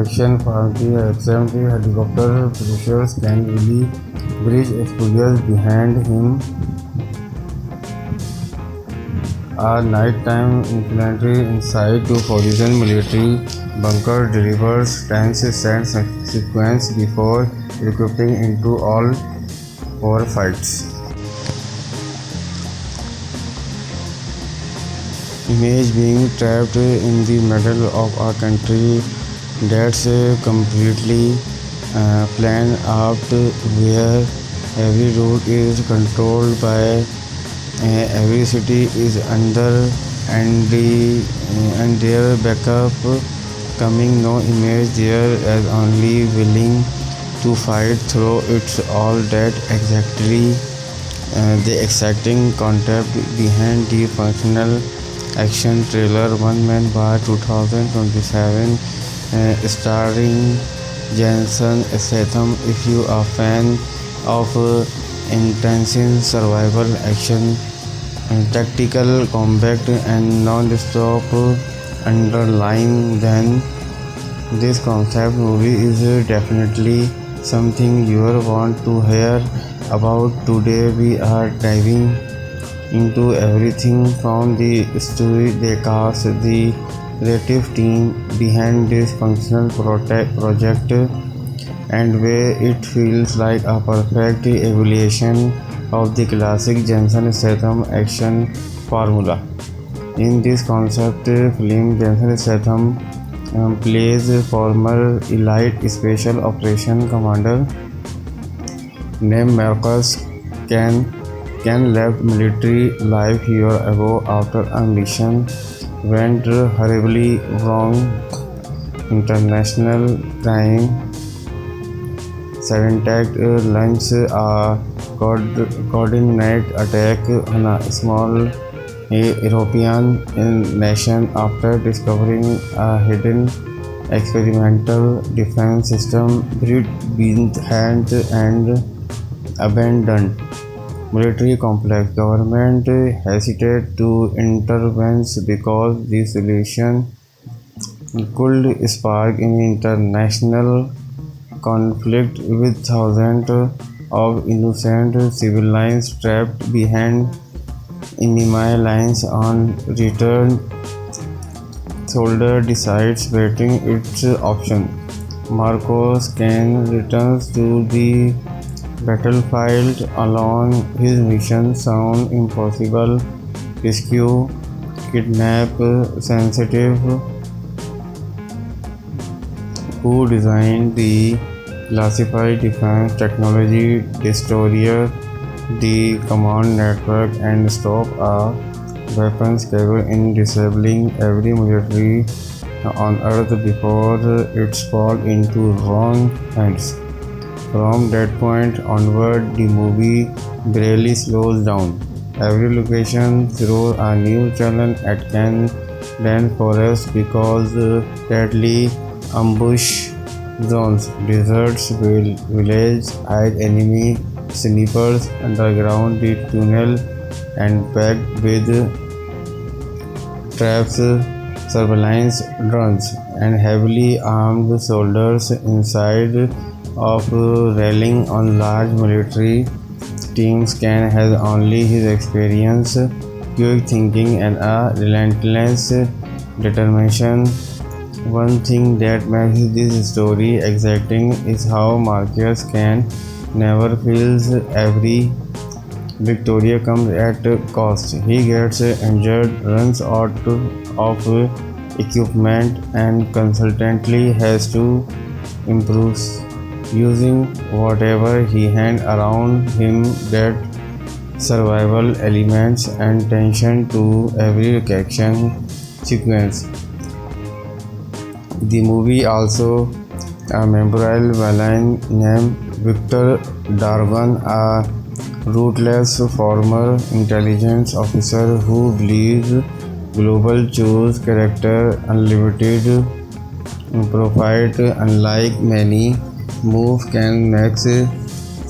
action for the XMT helicopter producers can really bridge exposures behind him. A nighttime infantry inside to position military bunker delivers tense set sequence before equipping into all four fights. Image being trapped in the middle of a country that's completely planned out, where every route is controlled by every city is under and their backup coming. No image there as only willing to fight through. It's all that exactly the exciting concept behind the functional action trailer One Man Bar 2027 starring Jason Statham. If you are a fan of intensive survival action, tactical combat and non-stop underlying, then this concept movie is definitely something you want to hear about. Today we are diving into everything from the story, the cast, the creative team behind this functional project, and where it feels like a perfect evaluation of the classic Jason Statham action formula. In this concept film, Jason Statham plays a former elite special operation commander named Marcus Can. Ken left military life a year ago after a mission went horribly wrong. International crime syndicate launched a coordinated attack on a small European nation after discovering a hidden experimental defense system behind and abandoned military complex. Government hesitated to intervene because the solution could spark an international conflict with thousands of innocent civilians trapped behind enemy lines. On return, soldier decides betting its option. Marcos Kane returns to the battlefield alone. His mission sounds impossible: rescue, kidnap sensitive who designed the classified defense technology, destroy the command network, and stop a weapons cable in disabling every military on Earth before it's fall into wrong hands. From that point onward, the movie barely slows down. Every location throws a new challenge at Ken Dan Forest because deadly ambush zones, deserts, village, hide enemy snipers, underground tunnel, and packed with traps, surveillance drones, and heavily armed soldiers inside of rallying on large military teams. Ken has only his experience, quick thinking, and a relentless determination. One thing that makes this story exciting is how Marcus Ken never feels every victory comes at cost. He gets injured, runs out of equipment, and constantly has to improve using whatever he hands around him. That survival elements and tension to every action sequence. The movie also a memorable villain named Victor Darvan, a ruthless former intelligence officer who believes global choose character unlimited profit. Unlike many moves can make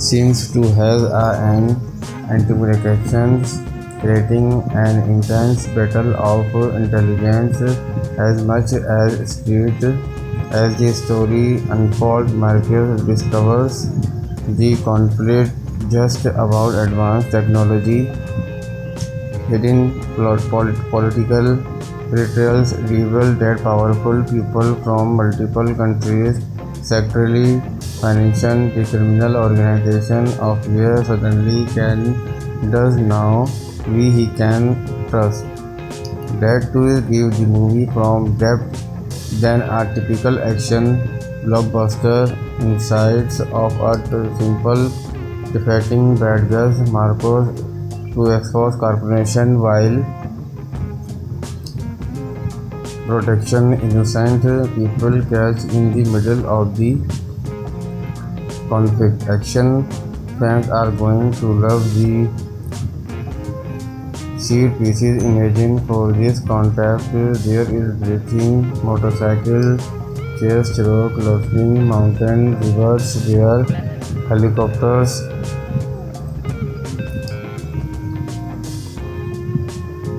seems to have an anti-communications creating an intense battle of intelligence as much as speed. As the story unfolds, Marcus discovers the conflict just about advanced technology, hidden political betrayals reveal that powerful people from multiple countries secretly financing the criminal organization of where suddenly can does now he can trust. That twist gives the movie from depth than a typical action blockbuster. Insights of a simple defeating bad guys Marcos to expose corporation while protection innocent people catch in the middle of the conflict. Action fans are going to love the seed pieces. Imagine for this concept there is breathing motorcycle chase rock climbing mountain rivers where helicopters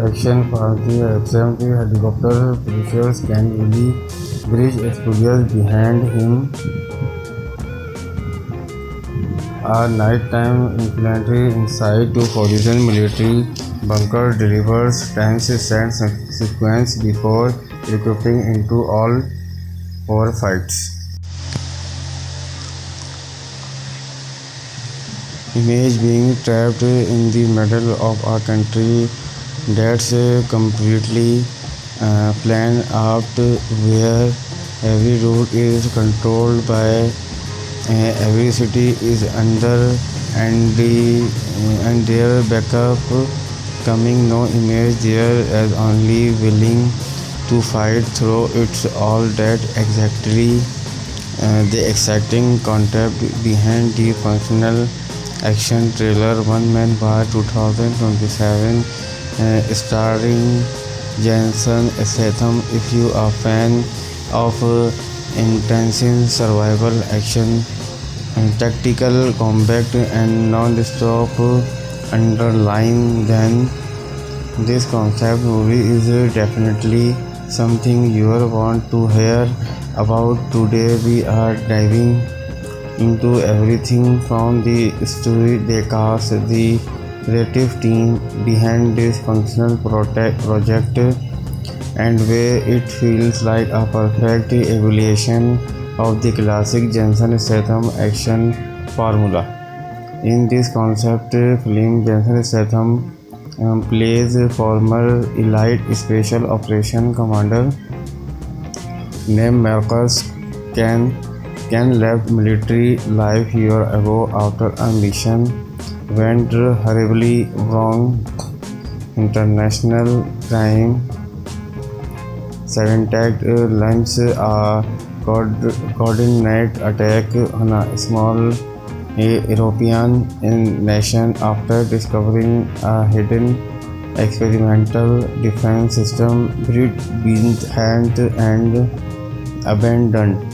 action fancy XMT helicopter pressures can really bridge studios behind him. A nighttime infantry inside to horizon military bunker delivers tense set sequence before equipping into all four fights. Image being trapped in the middle of a country that's completely planned out where every route is controlled by every city is under and their backup coming no image there as only willing to fight through it's all that exactly the exciting concept behind the functional action trailer One Man Bar 2027 starring Jason Statham. If you are a fan of intensive survival action, tactical combat and non-stop underline, then this concept movie is definitely something you will want to hear about. Today we are diving into everything from the story, the cast, the creative team behind this functional project, and where it feels like a perfect evaluation of the classic Jason Statham action formula. In this concept film, Jason Statham plays former elite special operation commander named Marcus Can left military life year ago after a mission went horribly wrong. International crime syndicate launched a coordinated attack on a small European nation after discovering a hidden experimental defense system behind and abandoned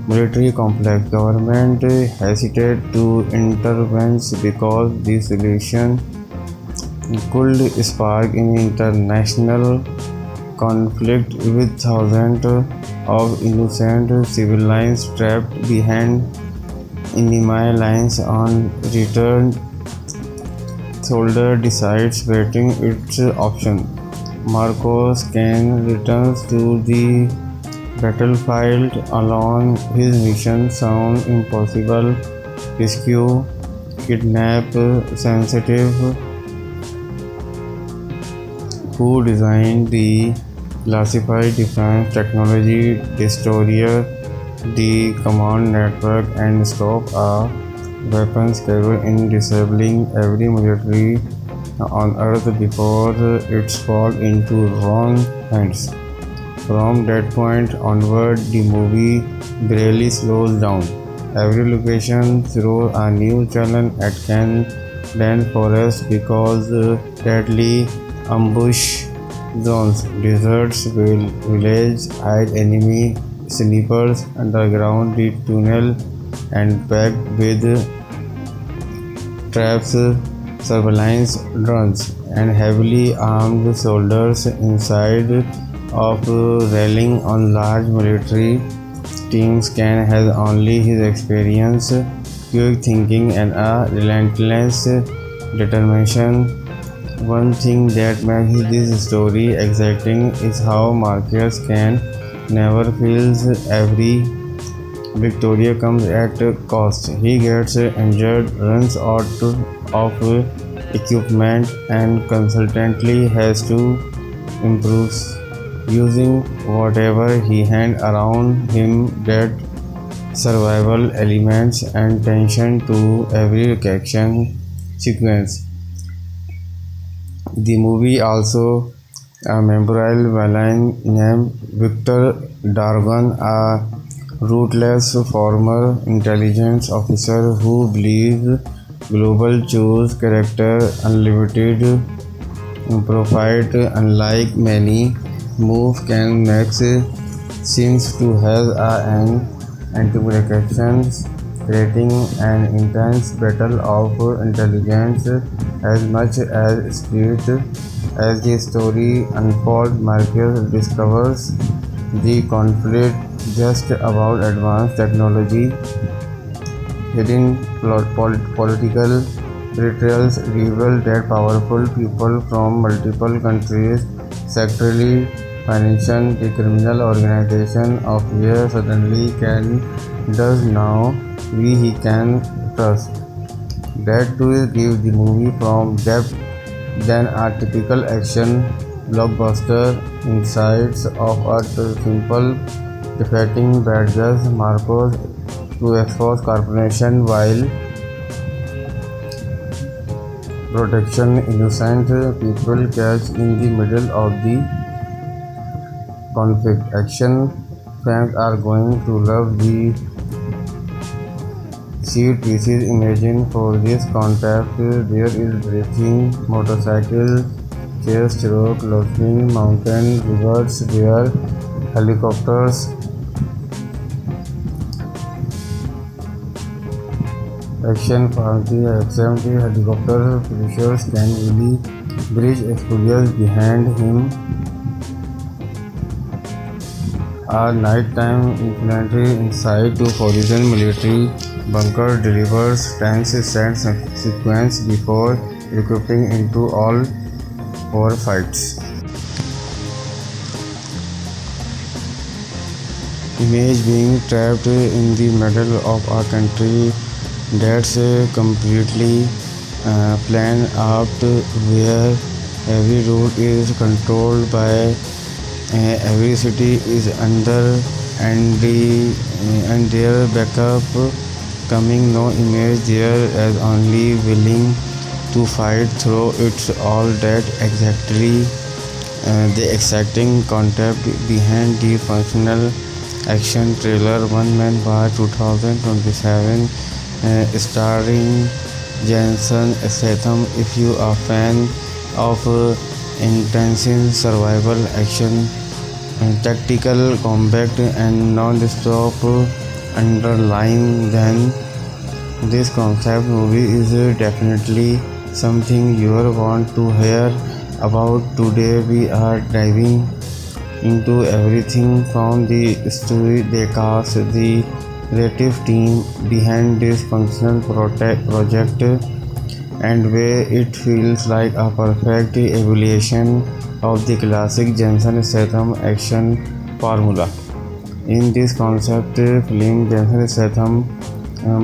military complex. Government hesitated to intervene because the solution could spark an international conflict with thousands of innocent civilians trapped behind enemy lines. On return, soldier decides between its option. Marcos Kane returns to the battlefield alone. His mission sounds impossible: rescue, kidnap sensitive who designed the classified defense technology, destroy the command network, and stop a weapons cable in disabling every military on Earth before it falls into wrong hands. From that point onward, the movie barely slows down. Every location throws a new challenge at Can Forest because deadly ambush zones, deserts, village, hide enemy snippers, underground tunnel, and packed with traps, surveillance drones, and heavily armed soldiers inside of rallying on large military teams. Can has only his experience, quick thinking, and a relentless determination. One thing that makes this story exciting is how Marcus can never fails. Every victory comes at a cost. He gets injured, runs out of equipment, and constantly has to improve using whatever he had around him. That survival elements and tension to every action sequence. The movie also a memorable villain named Victor Dargon, a ruthless former intelligence officer who believes global choose character unlimited profit. Unlike many move can make seems to have an anti-predictions, creating an intense battle of intelligence as much as spirit. As the story unfolds, Marcus discovers the conflict just about advanced technology, hidden political betrayals reveal that powerful people from multiple countries secretly finance the criminal organization of where suddenly can does now he can trust. That twist gives the movie from depth than a typical action blockbuster. Insights of a simple defeating bad guys Marcos to expose corporation while protection innocent people catch in the middle of the conflict. Action fans are going to love the seat pieces. Imagine for this concept there is racing, motorcycle, chase, rock, climbing, mountain, rivers, there helicopters. Action for the XMT helicopter pushers can really bridge explosives behind him. A nighttime infantry inside to horizon military bunker delivers tense set sequence before equipping into all four fights. Image being trapped in the middle of a country that's completely planned out, where every route is controlled by every city is under and their backup coming. No image there as only willing to fight through it's all that exactly the exciting concept behind the functional action trailer. One Man War 2027 starring Jason Statham. If you are a fan of intensive survival action, tactical combat, and non-stop underlying, then this concept movie is definitely something you want to hear about. Today we are diving into everything from the story, the cast, the creative team behind this functional project, and where it feels like a perfect evaluation of the classic Jensen Statham action formula. In this concept film, Jensen Statham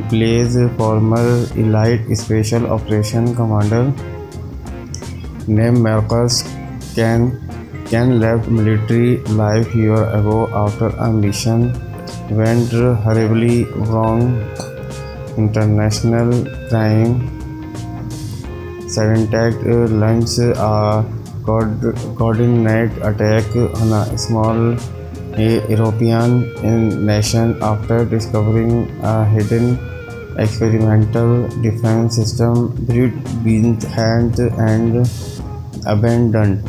plays a former elite special operation commander named Marcus. Can left military life year ago after a mission went horribly wrong. International crime syndicate launched a coordinated attack on a small European nation after discovering a hidden experimental defense system being hand and abandoned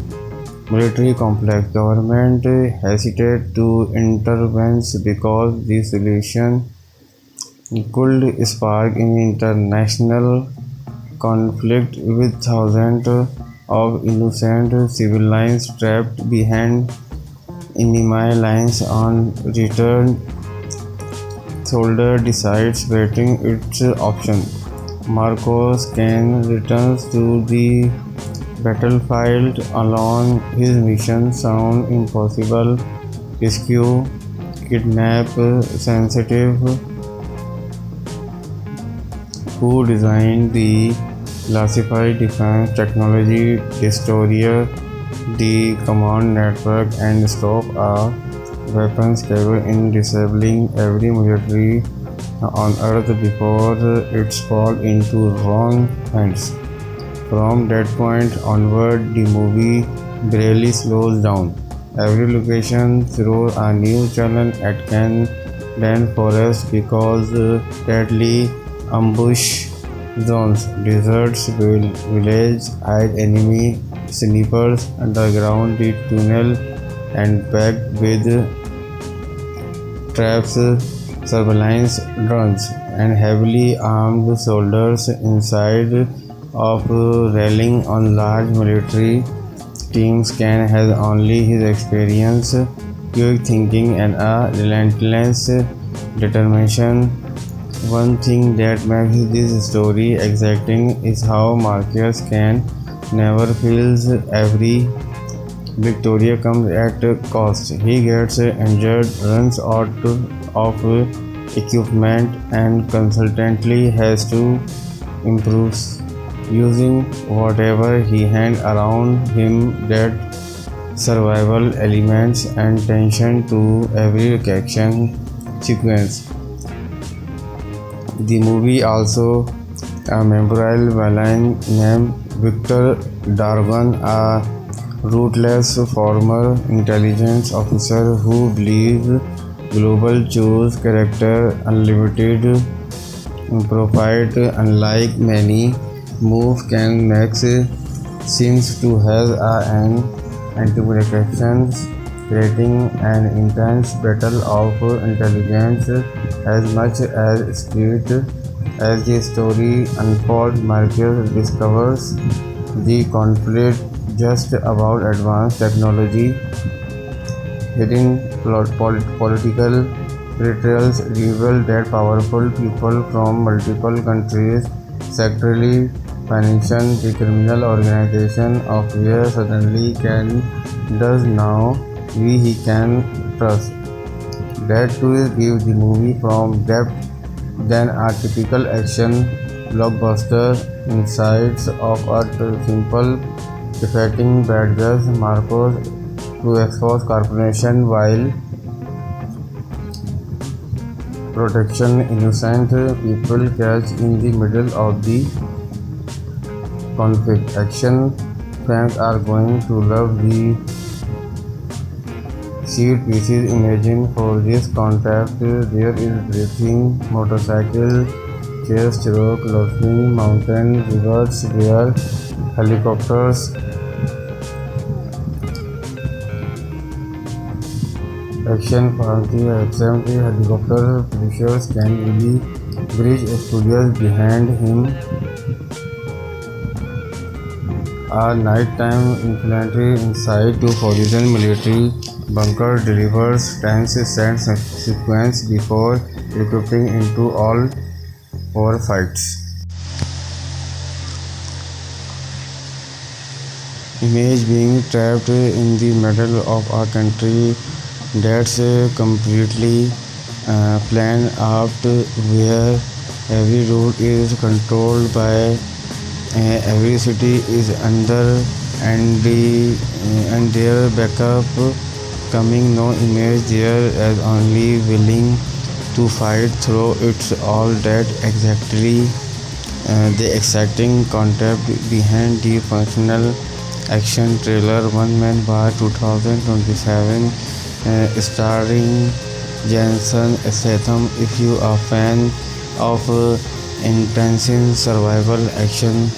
military complex. Government hesitated to intervene because the solution could spark in international conflict with thousands of innocent civilians trapped behind enemy lines. On return, soldier decides betting its option. Marcos Kane returns to the battlefield alone. His mission sounds impossible: rescue, kidnap sensitive who designed the classified defense technology, destroy the command network, and stop a weapons capable in disabling every military on Earth before its fall into wrong hands. From that point onward, the movie barely slows down. Every location throws a new challenge at Can Dan Forest because deadly ambush zones, deserts, village, hide enemy snipers, underground the tunnel, and packed with traps, surveillance drones, and heavily armed soldiers inside of rallying on large military teams. Can has only his experience, quick thinking, and a relentless determination. One thing that makes this story exciting is how Marcus Can never feels every victory comes at a cost. He gets injured, runs out of equipment, and constantly has to improve using whatever he hands around him. That survival elements and tension to every action sequence. The movie also a memorable villain named Victor Dargon, a ruthless former intelligence officer who believes global choose character unlimited profit. Unlike many moves, Can Max seems to have an anti-reaction, creating an intense battle of intelligence as much as speed. As the story unfolds, Marcus discovers the conflict just about advanced technology, hidden political betrayals reveal that powerful people from multiple countries secretly finance the criminal organization of where suddenly Can does now he can trust. That twist gives the movie from depth than a typical action blockbuster. Insights of a simple defeating bad guys Marcos to expose corporation while protection innocent people catch in the middle of the conflict. Action fans are going to love the seat pieces. Imagine for this concept there is breathing motorcycle chase, rock climbing, mountain rivers, where helicopters, action fancy assembly helicopter pressures can really bridge studios behind him. A nighttime infantry inside 2,000 military bunker delivers tense set sequence before equipping into all four fights. Image being trapped in the middle of a country that's completely planned out, where every route is controlled by every city is under and their backup coming. No image there as only willing to fight through. It's all that exactly the exciting concept behind the functional action trailer. One Man Bar 2027 starring Jensen Statham. If you are a fan of intense survival action,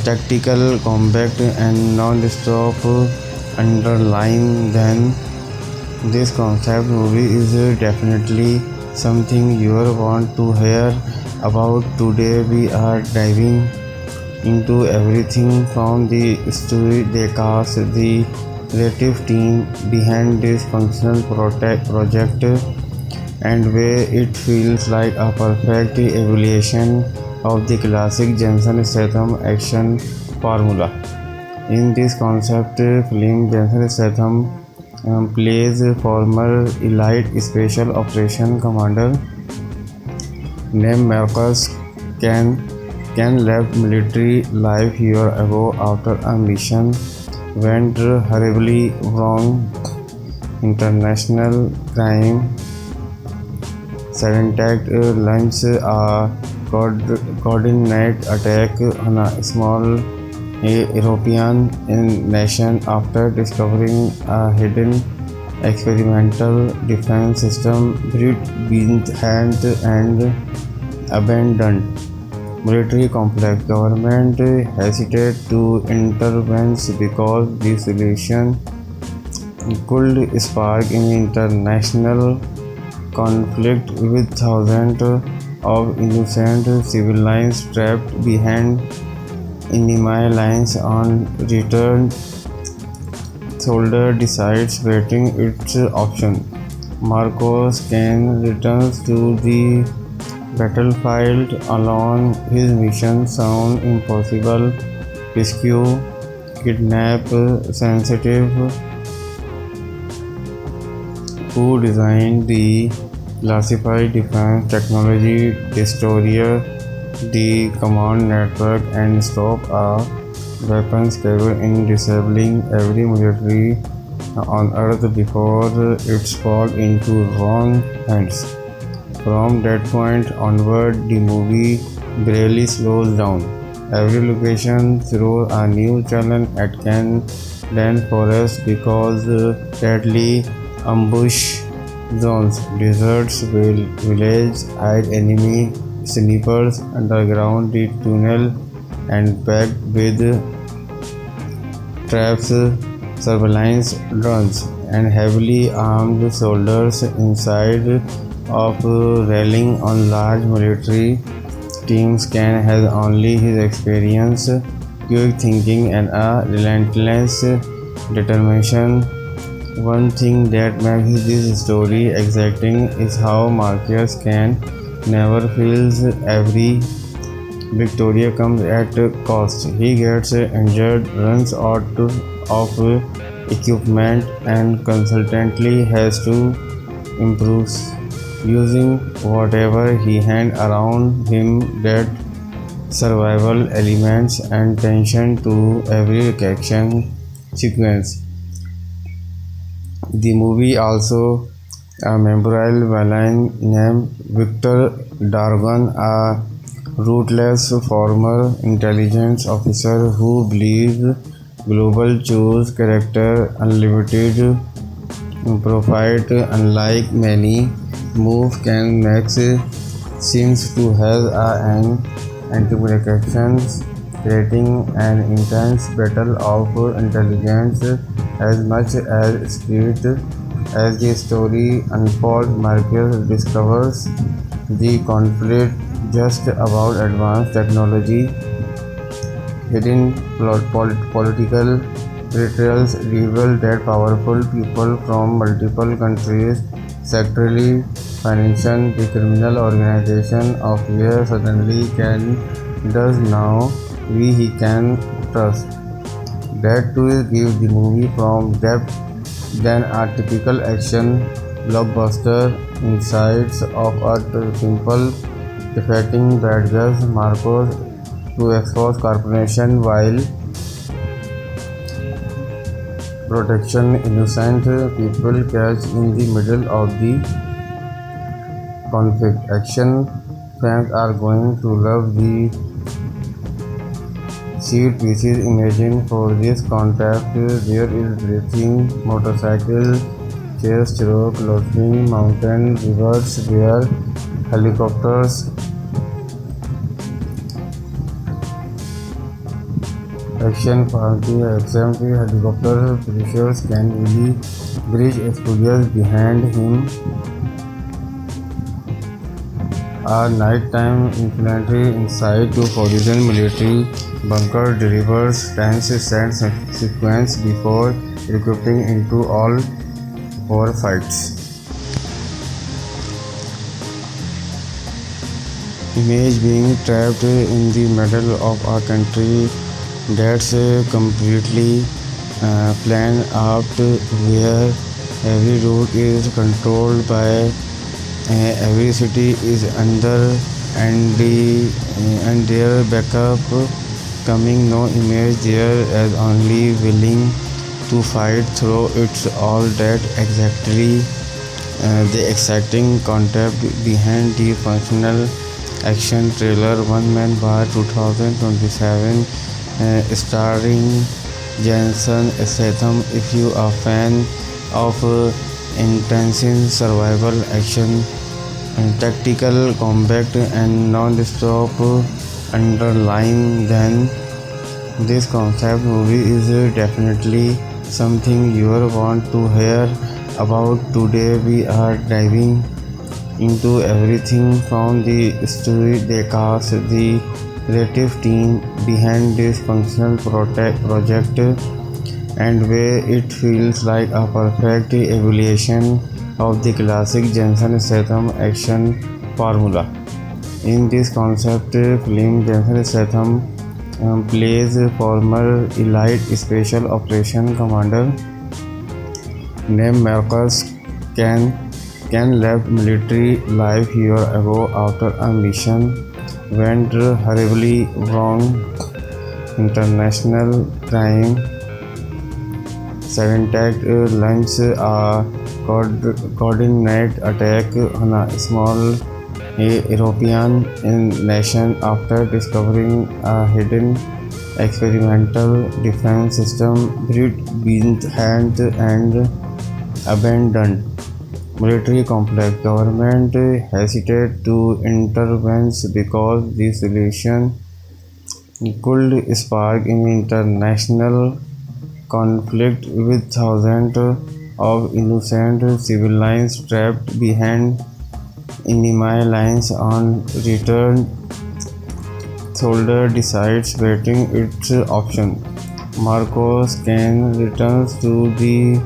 tactical combat, and non-stop underline, then this concept movie is definitely something you want to hear about. Today we are diving into everything from the story they cast, the creative team behind this functional project, and where it feels like a perfect evaluation of the classic Jensen Statham action formula. In this concept film, Jensen Statham plays former elite special operation commander named Marcus Can left military life year ago after a mission went horribly wrong. International crime syndicate launched a coordinated attack on a small European nation after discovering a hidden experimental defense system behind and abandoned military complex. Government hesitated to intervene because the solution could spark an international conflict with thousands of innocent civilians trapped behind enemy lines. On return, soldier decides betting its option. Marcos Kane returns to the battlefield alone. His mission sounds impossible: rescue, kidnap sensitive who designed the classified defense technology, destroy the command network, and stop a weapons cable in disabling every military on Earth before it falls into wrong hands. From that point onward, the movie barely slows down. Every location throws a new challenge at Dense forest because deadly ambush zones, deserts, village, hide enemy snipers, underground tunnel, and packed with traps, surveillance drones, and heavily armed soldiers inside of rallying on large military teams. Can has only his experience, quick thinking, and a relentless determination. One thing that makes this story exciting is how Marcus Can never feels every victory comes at a cost. He gets injured, runs out of equipment, and constantly has to improve using whatever he had around him. That survival elements and tension to every action sequence. The movie also a memorable villain named Victor Dargon, a ruthless former intelligence officer who believes global choose character unlimited profit. Unlike many move can Max seems to have an anti-communications, creating an intense battle of intelligence as much as speed. As the story unfolds, Marcus discovers the conflict just about advanced technology, hidden political betrayals reveal that powerful people from multiple countries secretly financing the criminal organization of where suddenly can does now he can trust. That twist gives the movie from depth than a typical action blockbuster. Insights of a simple defeating bad guys Marcos to expose corporation while protection innocent people catch in the middle of the conflict. Action fans are going to love the seat pieces. Imagine for this contact there is racing, motorcycle, chase, rock, climbing, mountain, rivers, where helicopters, action party, exemplary helicopter pressures can really bridge studios behind him. A nighttime infantry inside to Horizon military bunker delivers tense stand sequence before equipping into all four fights. Image being trapped in the middle of a country that's completely planned out, where every route is controlled by every city is under and their backup coming, no image there as only willing to fight through it's all that exactly the exciting concept behind the functional action trailer One Man Bar 2027 starring Jason Statham. If you are a fan of intense survival action and tactical combat and non-stop underline, then this concept movie is definitely something you want to hear about. Today we are diving into everything from the story, the cast, the creative team behind this functional project, and where it feels like a perfect evaluation of the classic Jensen Statham action formula. In this concept film, Jensen Statham plays a former elite special operation commander named Marcus Ken left military life year ago after a mission went horribly wrong. International crime syndicate launched a coordinated attack on a small European nation after discovering a hidden experimental defense system being hand and abandoned military complex. Government hesitated to intervene because the solution could spark an international conflict with thousands of innocent civilians trapped behind enemy lines. On return, soldier decides waiting its option. Marcos Kane returns to the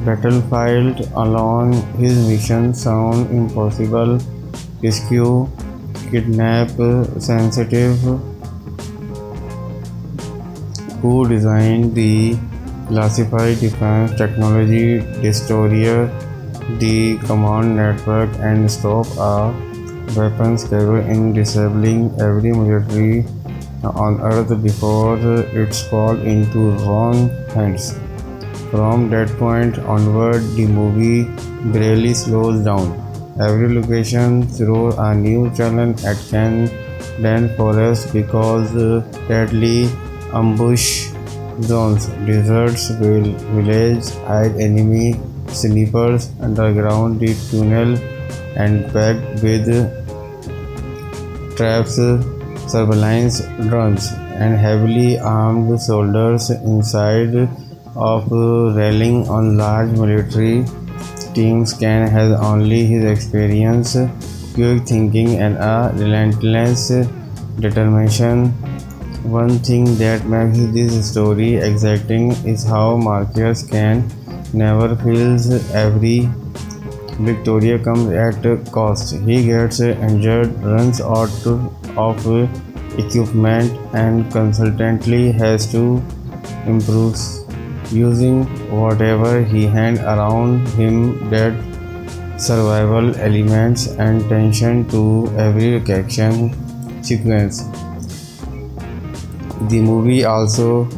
battlefield alone. His mission sounds impossible: rescue, kidnap sensitive who designed the classified defense technology, destroy the command network, and stop a weapons cable in disabling every military on Earth before it's fall into wrong hands. From that point onward, the movie barely slows down. Every location throws a new challenge at Ken Dan Forest because deadly ambush zones, deserts, village, hide enemy snippers, underground the tunnel, and packed with traps, surveillance drones, and heavily armed soldiers inside of rallying on large military teams. Ken has only his experience, quick thinking, and a relentless determination. One thing that makes this story exciting is how Marcus Ken never feels every victory comes at a cost. He gets injured, runs out of equipment, and constantly has to improve using whatever he hand around him. That survival elements and tension to every action sequence. The movie also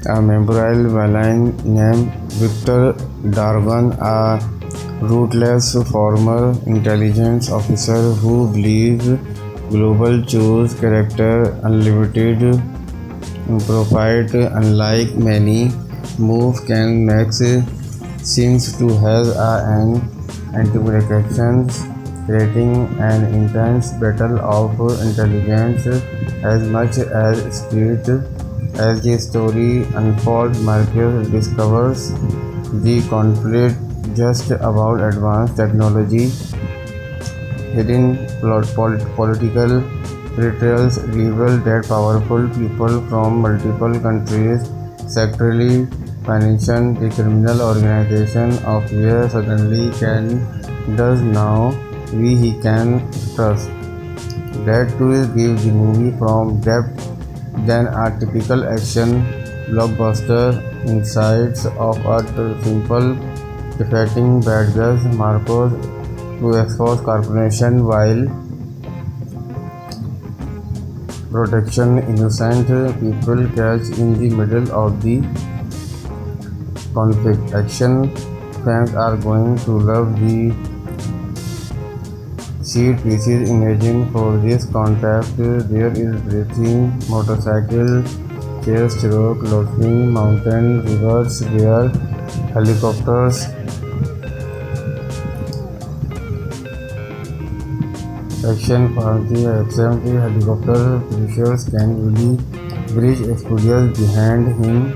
a memorable villain named Victor Dargon, a ruthless former intelligence officer who believes global choose character unlimited profit. Unlike many moves, Ken Max seems to have an anti-predictions, creating an intense battle of intelligence as much as spirit. As the story unfolds, Marcus discovers the conflict just about advanced technology hidden political betrayals reveal that powerful people from multiple countries secretly financed the criminal organization of where suddenly can does now he can trust. That twist gives the movie from depth than a typical action blockbuster. Insights of a simple defeating bad guys Marcos to expose corporation while protection innocent people catch in the middle of the conflict. Action fans are going to love the seat pieces. Imagine for this contact there is breathing motorcycle chase rock lofting mountain rivers where helicopters action FMC helicopter pressures can really bridge studios behind him.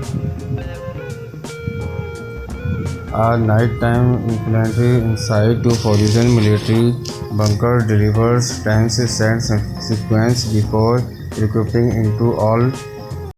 A nighttime infantry inside to Horizon military bunker delivers tense set sequence before equipping into all